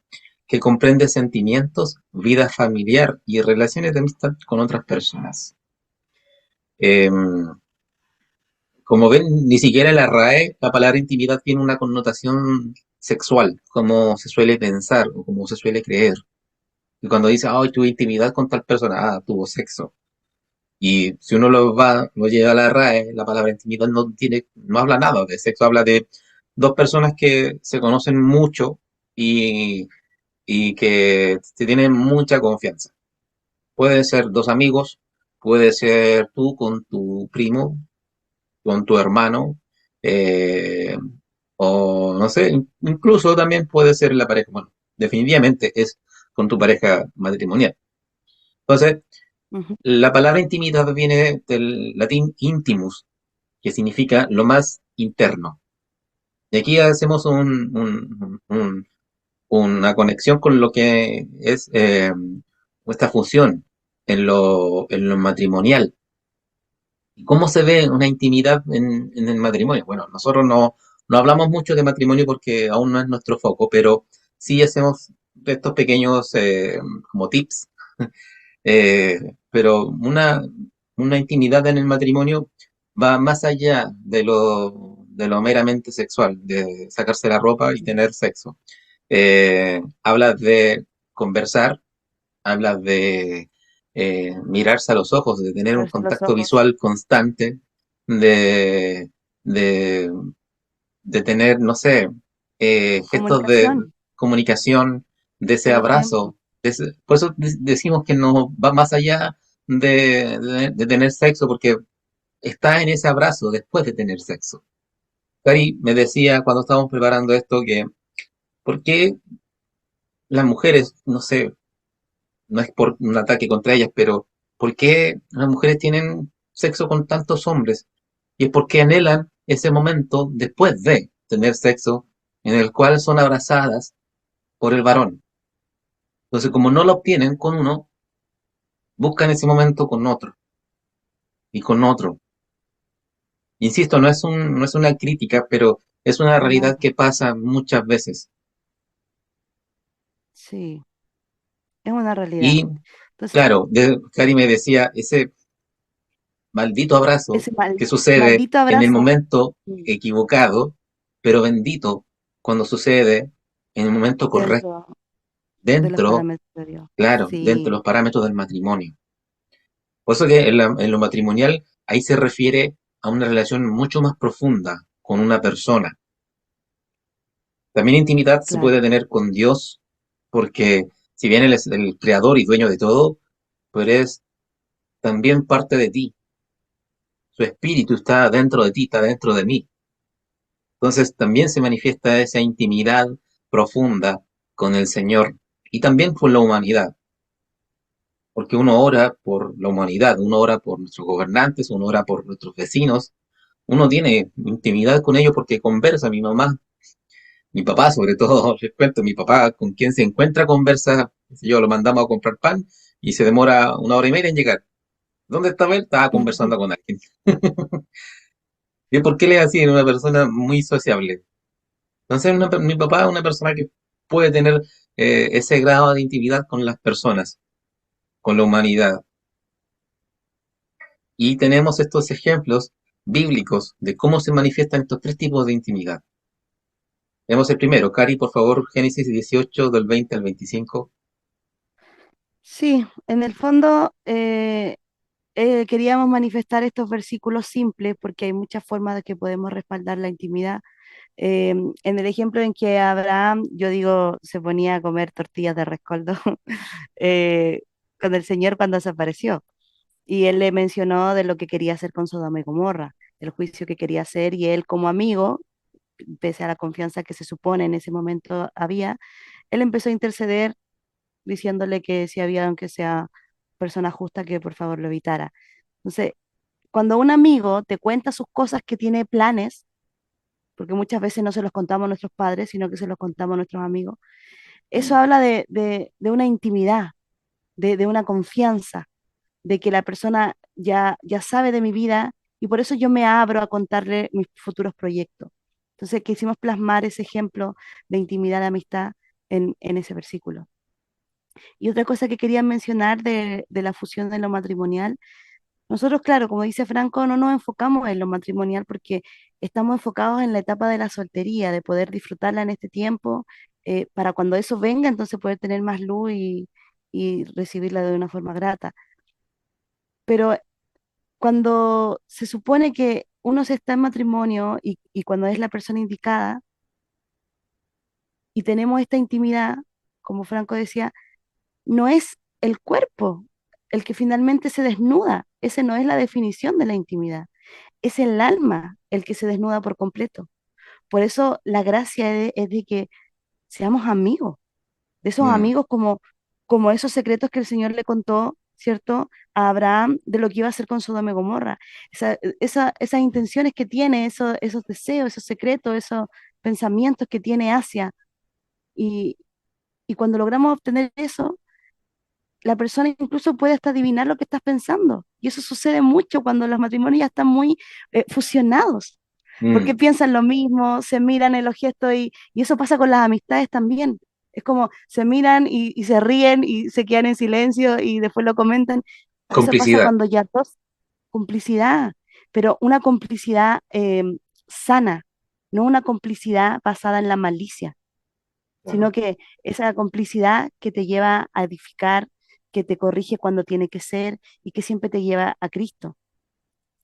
que comprende sentimientos, vida familiar y relaciones de amistad con otras personas. Eh, Como ven, ni siquiera en la RAE la palabra intimidad tiene una connotación sexual, como se suele pensar o como se suele creer. Y cuando dice, ay, tuve intimidad con tal persona, tuvo sexo. Y si uno lo lleva a la RAE, la palabra intimidad no habla nada de sexo, habla de dos personas que se conocen mucho y, y que se tienen mucha confianza. Puede ser dos amigos, puede ser tú con tu primo, con tu hermano, eh, o no sé, incluso también puede ser la pareja, bueno, definitivamente es con tu pareja matrimonial. Entonces, Ujú. la palabra intimidad viene del latín intimus, que significa lo más interno. Y aquí hacemos una conexión con lo que es esta función en lo matrimonial. ¿Y cómo se ve una intimidad en el matrimonio? Bueno, nosotros no hablamos mucho de matrimonio porque aún no es nuestro foco, pero sí hacemos estos pequeños como tips, pero una intimidad en el matrimonio va más allá de lo meramente sexual, de sacarse la ropa y tener sexo. Hablas de conversar, hablas de mirarse a los ojos, de tener un Verse los contacto ojos, visual constante, de, de, de tener, no sé, gestos de comunicación comunicación, de ese todo el abrazo. tiempo. Por eso decimos que no va más allá de tener sexo, porque está en ese abrazo después de tener sexo. Cari me decía cuando estábamos preparando esto que, ¿por qué las mujeres, no sé, no es por un ataque contra ellas, pero ¿por qué las mujeres tienen sexo con tantos hombres? Y es porque anhelan ese momento después de tener sexo en el cual son abrazadas por el varón. Entonces, como no lo obtienen con uno, buscan ese momento con otro y con otro. Insisto, no es una crítica, pero es una No, realidad que pasa muchas veces. sí, es una realidad. Y Entonces, claro, Cari me decía, ese maldito abrazo ese que sucede maldito en el abrazo, momento mm, equivocado, pero bendito cuando sucede en el momento correcto, dentro de los dentro, parámetros de Dios. claro, dentro de Sí, los parámetros del matrimonio. Por eso que en lo matrimonial ahí se refiere a una relación mucho más profunda con una persona. También intimidad se claro, puede tener con Dios, porque si bien Él es el creador y dueño de todo, pues eres también parte de ti. Su espíritu está dentro de ti, está dentro de mí. Entonces también se manifiesta esa intimidad profunda con el Señor y también con la humanidad, porque uno ora por la humanidad, uno ora por nuestros gobernantes, uno ora por nuestros vecinos, uno tiene intimidad con ellos porque conversa. Mi mamá, mi papá sobre todo, les cuento, mi papá con quien se encuentra conversa, qué sé yo, lo mandamos a comprar pan y se demora una hora y media en llegar. ¿Dónde estaba él? Estaba conversando con alguien. ¿Y por qué le es así? Era una persona muy sociable. Entonces, mi papá es una persona que puede tener ese grado de intimidad con las personas, con la humanidad. Y tenemos estos ejemplos bíblicos de cómo se manifiestan estos tres tipos de intimidad. Vemos el primero. Cari, por favor, Génesis 18 del 20 al 25. sí, en el fondo queríamos manifestar estos versículos simples porque hay muchas formas de que podemos respaldar la intimidad. En el ejemplo en que Abraham, yo digo, se ponía a comer tortillas de rescoldo eh, con el Señor cuando desapareció. Y él le mencionó de lo que quería hacer con Sodoma y Gomorra, el juicio que quería hacer, y él como amigo, pese a la confianza que se supone en ese momento había, él empezó a interceder diciéndole que si había, aunque sea persona justa, que por favor lo evitara. Entonces, cuando un amigo te cuenta sus cosas que tiene planes, porque muchas veces no se los contamos a nuestros padres, sino que se los contamos a nuestros amigos, eso habla de una intimidad, de una confianza, de que la persona ya sabe de mi vida y por eso yo me abro a contarle mis futuros proyectos. Entonces, quisimos plasmar ese ejemplo de intimidad, de amistad en ese versículo. Y otra cosa que quería mencionar de la fusión de lo matrimonial, nosotros, claro, como dice Franco, no nos enfocamos en lo matrimonial porque estamos enfocados en la etapa de la soltería, de poder disfrutarla en este tiempo, para cuando eso venga, entonces poder tener más luz y recibirla de una forma grata. Pero cuando se supone que uno se está en matrimonio y cuando es la persona indicada y tenemos esta intimidad, como Franco decía, no es el cuerpo el que finalmente se desnuda, ese no es la definición de la intimidad, es el alma el que se desnuda por completo. Por eso la gracia es de que seamos amigos, de esos Mm, amigos como esos secretos que el Señor le contó, ¿cierto? A Abraham de lo que iba a hacer con Sodoma y Gomorra. Esas intenciones que tiene, esos deseos, esos secretos, esos pensamientos que tiene hacia. Y, y cuando logramos obtener eso, la persona incluso puede hasta adivinar lo que estás pensando. Y eso sucede mucho cuando los matrimonios ya están muy fusionados, porque mm, piensan lo mismo, se miran en los gestos y eso pasa con las amistades también. Es como se miran y se ríen y se quedan en silencio y después lo comentan. Eso pasa Complicidad. cuando ya dos, complicidad, pero una complicidad sana, no una complicidad basada en la malicia, sino Claro, que esa complicidad que te lleva a edificar, que te corrige cuando tiene que ser y que siempre te lleva a Cristo.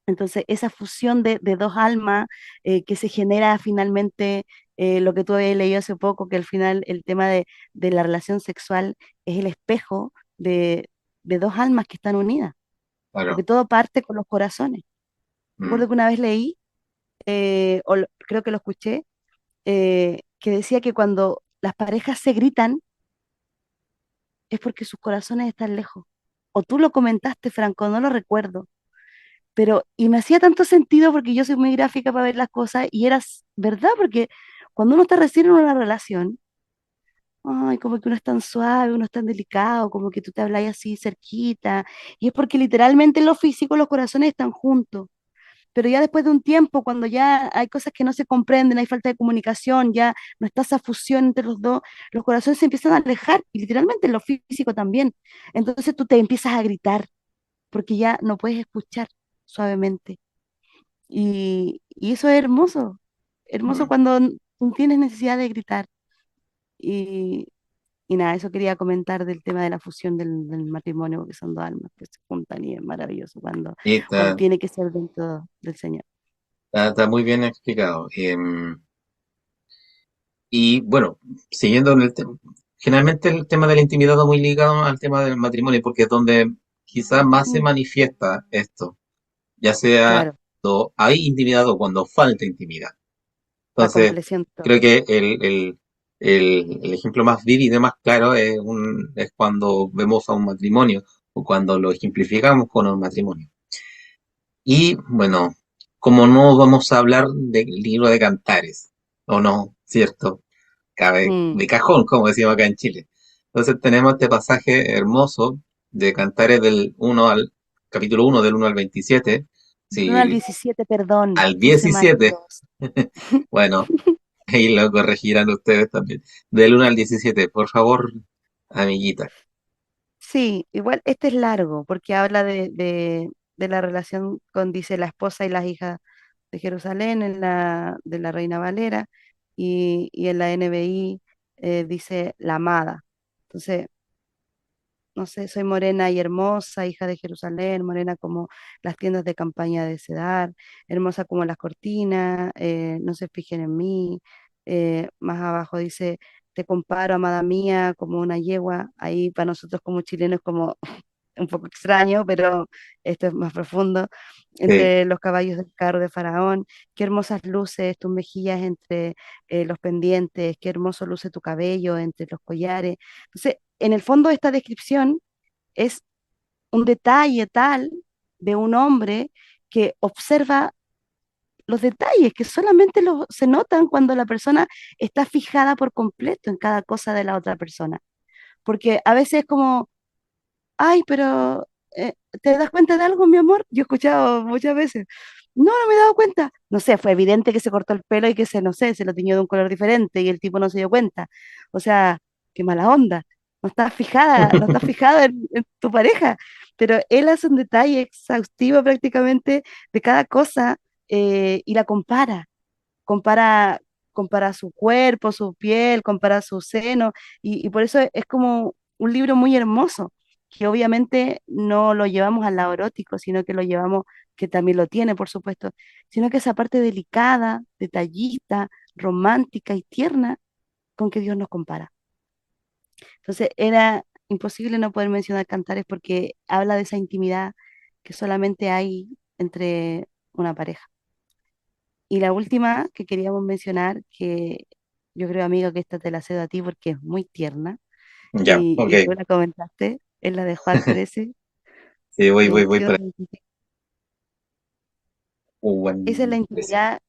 Entonces, esa fusión de dos almas que se genera finalmente, lo que tú habías leído hace poco, que al final el tema de la relación sexual es el espejo de dos almas que están unidas, porque claro. todo parte con los corazones. Mm, Recuerdo que una vez leí, creo que lo escuché, que decía que cuando las parejas se gritan es porque sus corazones están lejos. O tú lo comentaste, Franco, no lo recuerdo. Pero, y me hacía tanto sentido porque yo soy muy gráfica para ver las cosas y era verdad, porque cuando uno está recién en una relación, ay, como que uno es tan suave, uno es tan delicado, como que tú te hablas así cerquita, y es porque literalmente en lo físico los corazones están juntos. Pero ya después de un tiempo, cuando ya hay cosas que no se comprenden, hay falta de comunicación, ya no está esa fusión entre los dos, los corazones se empiezan a alejar, y literalmente en lo físico también. Entonces tú te empiezas a gritar, porque ya no puedes escuchar suavemente. Y eso es hermoso, hermoso mm. cuando no tienes necesidad de gritar. Y, y nada, eso quería comentar del tema de la fusión del matrimonio, porque son dos almas que se juntan y es maravilloso Y cuando tiene que ser dentro del Señor. está muy bien explicado. Y bueno, siguiendo en el tema, generalmente el tema de la intimidad va muy ligado al tema del matrimonio, porque es donde quizás más se Mm, manifiesta esto, ya sea claro, cuando hay intimidad o cuando falta intimidad. la Entonces, compleción creo total. que el ejemplo más vívido y más claro es cuando vemos a un matrimonio o cuando lo ejemplificamos con un matrimonio. Y bueno, como no vamos a hablar del libro de Cantares, ¿o no? ¿Cierto? Cabe Mm, de cajón, como decimos acá en Chile. Entonces tenemos este pasaje hermoso de Cantares del uno al capítulo 1 del 1 al 27, no al sí, 17 perdón, al puse mal 17. dos. Bueno, ahí lo corregirán ustedes también. Del 1 al 17, por favor, amiguita. Sí, igual este es largo porque habla de la relación con, dice, la esposa y las hijas de Jerusalén de la Reina Valera y en la NBI dice la amada. Entonces, no sé, soy morena y hermosa, hija de Jerusalén, morena como las tiendas de campaña de Cedar, hermosa como las cortinas, no se fijen en mí. Más abajo dice, te comparo, amada mía, como una yegua. Ahí para nosotros como chilenos como un poco extraño, pero esto es más profundo. Sí, Entre los caballos del carro de Faraón, qué hermosas luces tus mejillas entre los pendientes, qué hermoso luce tu cabello entre los collares. Entonces, en el fondo esta descripción es un detalle tal de un hombre que observa los detalles que solamente se notan cuando la persona está fijada por completo en cada cosa de la otra persona. Porque a veces es como, ay, pero ¿te das cuenta de algo, mi amor? Yo he escuchado muchas veces. No, no me he dado cuenta. No sé, fue evidente que se cortó el pelo y que no sé, se lo tiñó de un color diferente y el tipo no se dio cuenta. O sea, qué mala onda. No estás fijada, no estás fijada en tu pareja. Pero él hace un detalle exhaustivo prácticamente de cada cosa y la compara. Compara, compara su cuerpo, su piel, compara su seno y por eso es como un libro muy hermoso que obviamente no lo llevamos al lado erótico, sino que lo llevamos, que también lo tiene, por supuesto, sino que esa parte delicada, detallista, romántica y tierna con que Dios nos compara. Entonces era imposible no poder mencionar Cantares porque habla de esa intimidad que solamente hay entre una pareja. Y la última que queríamos mencionar, que yo creo, amigo, que esta te la cedo a ti porque es muy tierna ya, ok. y tú la comentaste, es la de Juan 13 Sí, voy 22 para al 25. Esa es la Juan 13. intimidad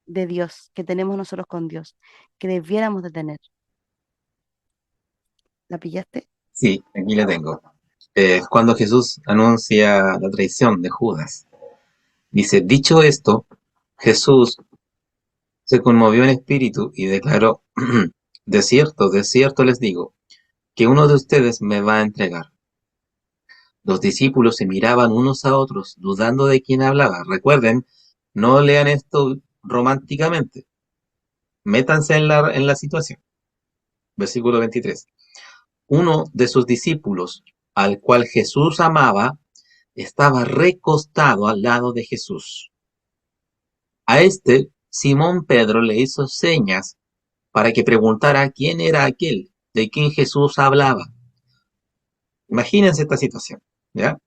de Dios que tenemos nosotros con Dios, que debiéramos de tener. ¿La pillaste? Sí, aquí la tengo. Es cuando Jesús anuncia la traición de Judas. Dice, dicho esto, Jesús se conmovió en espíritu y declaró, de cierto les digo, que uno de ustedes me va a entregar. Los discípulos se miraban unos a otros, dudando de quién hablaba. Recuerden, no lean esto románticamente. Métanse en la situación. Versículo 23. Uno de sus discípulos, al cual Jesús amaba, estaba recostado al lado de Jesús. A este, Simón Pedro le hizo señas para que preguntara quién era aquel de quien Jesús hablaba. Imagínense esta situación, ¿ya?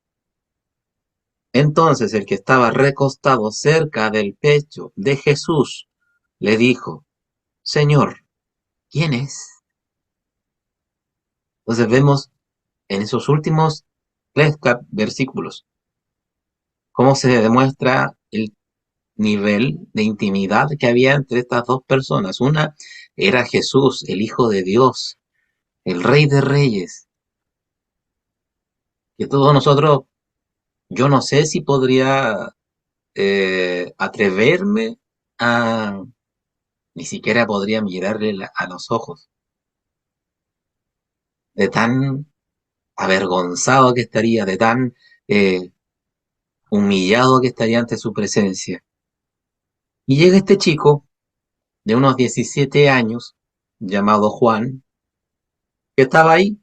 Entonces el que estaba recostado cerca del pecho de Jesús le dijo, Señor, ¿quién es? Entonces vemos en esos últimos tres versículos cómo se demuestra el nivel de intimidad que había entre estas dos personas. Una era Jesús, el Hijo de Dios, el Rey de Reyes, que todos nosotros, yo no sé si podría atreverme a, ni siquiera podría mirarle a los ojos, de tan avergonzado que estaría, de tan eh, humillado que estaría ante su presencia. Y llega este chico de unos 17 años, llamado Juan, que estaba ahí,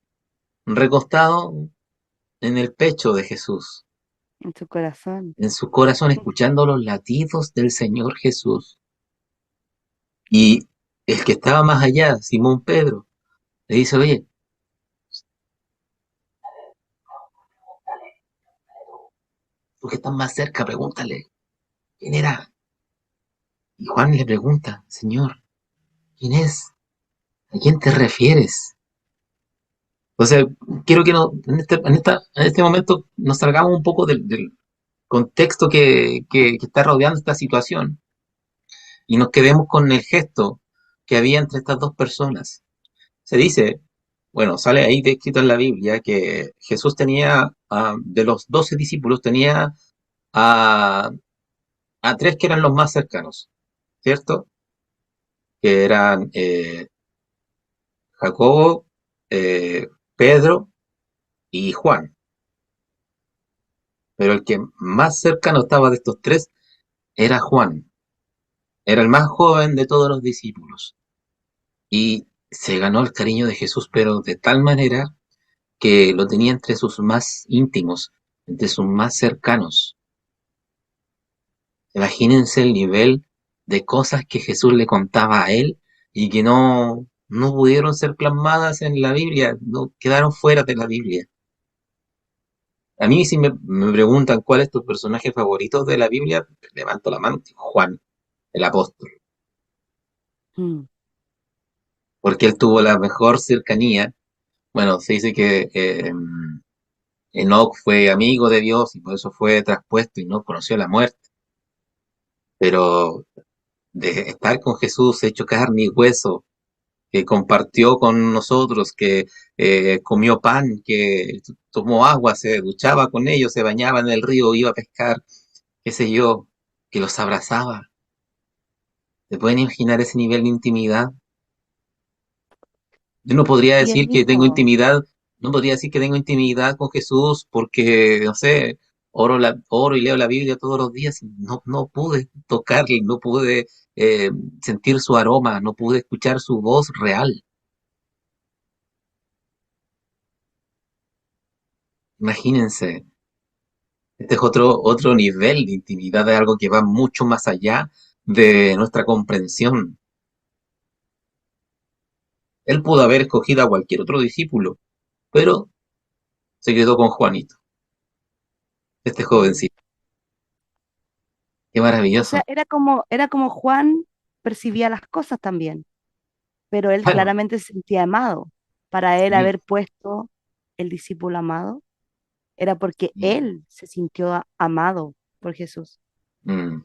recostado en el pecho de Jesús, en su corazón. en su corazón, escuchando los latidos del Señor Jesús. Y el que estaba más allá, Simón Pedro, le dice, oye, tú que estás más cerca, pregúntale, ¿quién era? Y Juan le pregunta, Señor, ¿quién es? ¿A quién te refieres? O sea, quiero que en este momento nos salgamos un poco del contexto que está rodeando esta situación y nos quedemos con el gesto que había entre estas dos personas. Se dice, bueno, sale ahí escrito en la Biblia que Jesús tenía, de los 12 discípulos, tenía a, a tres que eran los más cercanos, ¿cierto? Que eran Jacobo, Pedro y Juan. Pero el que más cercano estaba de estos tres era Juan. Era el más joven de todos los discípulos. Y se ganó el cariño de Jesús, pero de tal manera que lo tenía entre sus más íntimos, entre sus más cercanos. Imagínense el nivel de cosas que Jesús le contaba a él y que no pudieron ser plasmadas en la Biblia, no quedaron fuera de la Biblia. A mí si me preguntan cuál es tu personaje favorito de la Biblia, levanto la mano, Juan, el apóstol, Mm. porque él tuvo la mejor cercanía. Bueno, se dice que Enoc fue amigo de Dios y por eso fue traspuesto y no conoció la muerte, pero de estar con Jesús hecho carne y hueso, que compartió con nosotros, que comió pan, que tomó agua, se duchaba con ellos, se bañaba en el río, iba a pescar, qué sé yo, que los abrazaba. ¿Se pueden imaginar ese nivel de intimidad? Yo no podría Y él decir que tengo mismo, intimidad, no podría decir que tengo intimidad con Jesús porque, no sé, oro y leo la Biblia todos los días. No pude tocarle, no pude eh, sentir su aroma, no pude escuchar su voz real. Imagínense, este es otro nivel de intimidad, de algo que va mucho más allá de nuestra comprensión. Él pudo haber escogido a cualquier otro discípulo, pero se quedó con Juanito, este mm, jovencito. Qué o sea, maravilloso. era como Juan percibía las cosas también, pero él Claro, claramente se sentía amado. Para él sí, haber puesto el discípulo amado era porque sí. él se sintió amado por Jesús. Mm,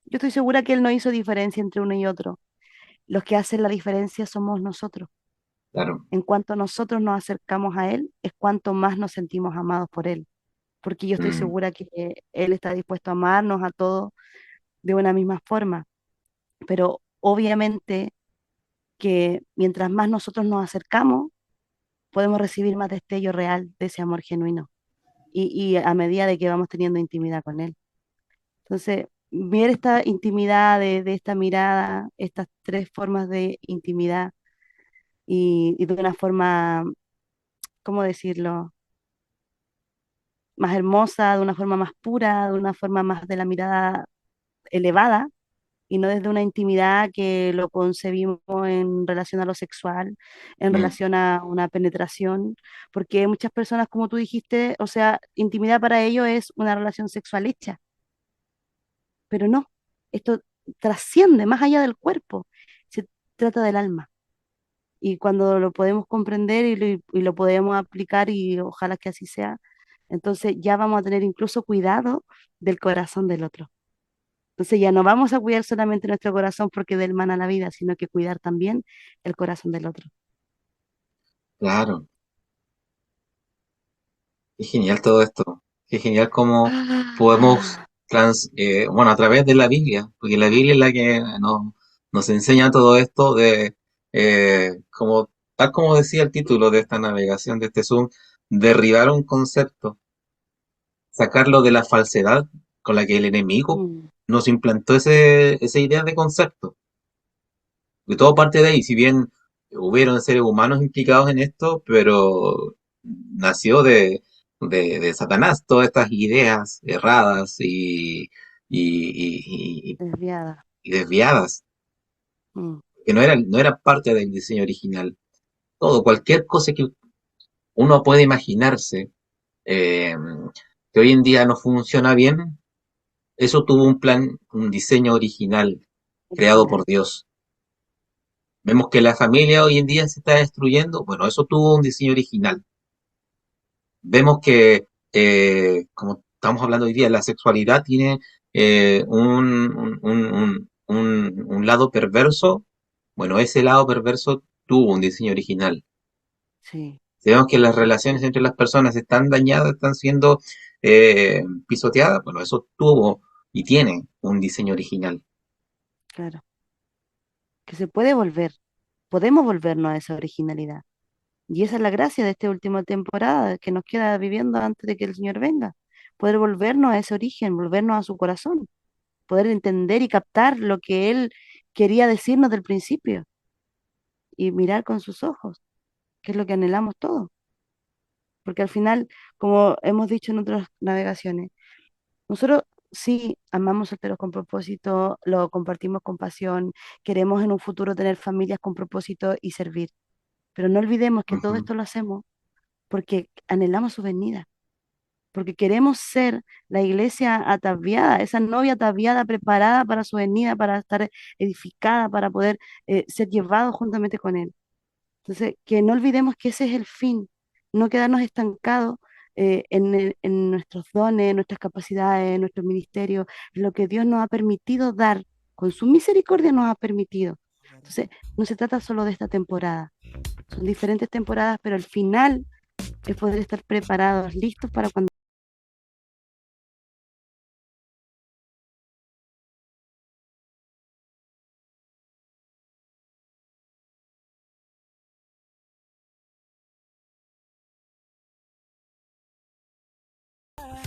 Yo estoy segura que él no hizo diferencia entre uno y otro. Los que hacen la diferencia somos nosotros. claro. En cuanto nosotros nos acercamos a él, es cuanto más nos sentimos amados por él, porque yo estoy Mm, segura que él está dispuesto a amarnos a todos de una misma forma, pero obviamente que mientras más nosotros nos acercamos, podemos recibir más destello real de ese amor genuino y a medida de que vamos teniendo intimidad con él. Entonces, ver esta intimidad de esta mirada, estas tres formas de intimidad y de una forma, ¿cómo decirlo? Más hermosa, de una forma más pura, de una forma más de la mirada elevada y no desde una intimidad que lo concebimos en relación a lo sexual, en Mm, relación a una penetración, porque muchas personas, como tú dijiste, o sea, intimidad para ellos es una relación sexual hecha, pero no, esto trasciende más allá del cuerpo, se trata del alma. Y cuando lo podemos comprender y lo podemos aplicar, y ojalá que así sea, entonces ya vamos a tener incluso cuidado del corazón del otro. Entonces ya no vamos a cuidar solamente nuestro corazón porque del mal a la vida, sino que cuidar también el corazón del otro. claro, qué genial todo esto. Qué genial cómo podemos, Ah, bueno, a través de la Biblia, porque la Biblia es la que nos enseña todo esto como, tal como decía el título de esta navegación, de este Zoom, derribar un concepto, sacarlo de la falsedad con la que el enemigo mm, nos implantó esa idea de concepto. Y todo parte de ahí, si bien hubieron seres humanos implicados en esto, pero nació de Satanás, todas estas ideas erradas y desviada. y desviadas, Mm, que no era parte del diseño original. Todo, cualquier cosa que uno puede imaginarse, eh, que hoy en día no funciona bien, eso tuvo un plan, un diseño original creado por original, Dios. Vemos que la familia hoy en día se está destruyendo. Bueno, eso tuvo un diseño original. Vemos que, como estamos hablando hoy día, la sexualidad tiene un lado perverso. Bueno, ese lado perverso tuvo un diseño original. sí, Si vemos que las relaciones entre las personas están dañadas, están siendo pisoteadas, bueno, eso tuvo y tiene un diseño original. claro. Que se puede volver, podemos volvernos a esa originalidad. Y esa es la gracia de esta última temporada que nos queda viviendo antes de que el Señor venga. Poder volvernos a ese origen, volvernos a su corazón, poder entender y captar lo que Él quería decirnos del principio y mirar con sus ojos, que es lo que anhelamos todos. Porque al final, como hemos dicho en otras navegaciones, nosotros sí amamos solteros con propósito, lo compartimos con pasión, queremos en un futuro tener familias con propósito y servir. Pero no olvidemos que todo Ujú. esto lo hacemos porque anhelamos su venida, porque queremos ser la iglesia ataviada, esa novia ataviada, preparada para su venida, para estar edificada, para poder ser llevado juntamente con Él. Entonces, que no olvidemos que ese es el fin, no quedarnos estancados en nuestros dones, en nuestras capacidades, en nuestro ministerio, en lo que Dios nos ha permitido dar, con su misericordia nos ha permitido. Entonces, no se trata solo de esta temporada, son diferentes temporadas, pero el final es poder estar preparados, listos para cuando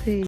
sí.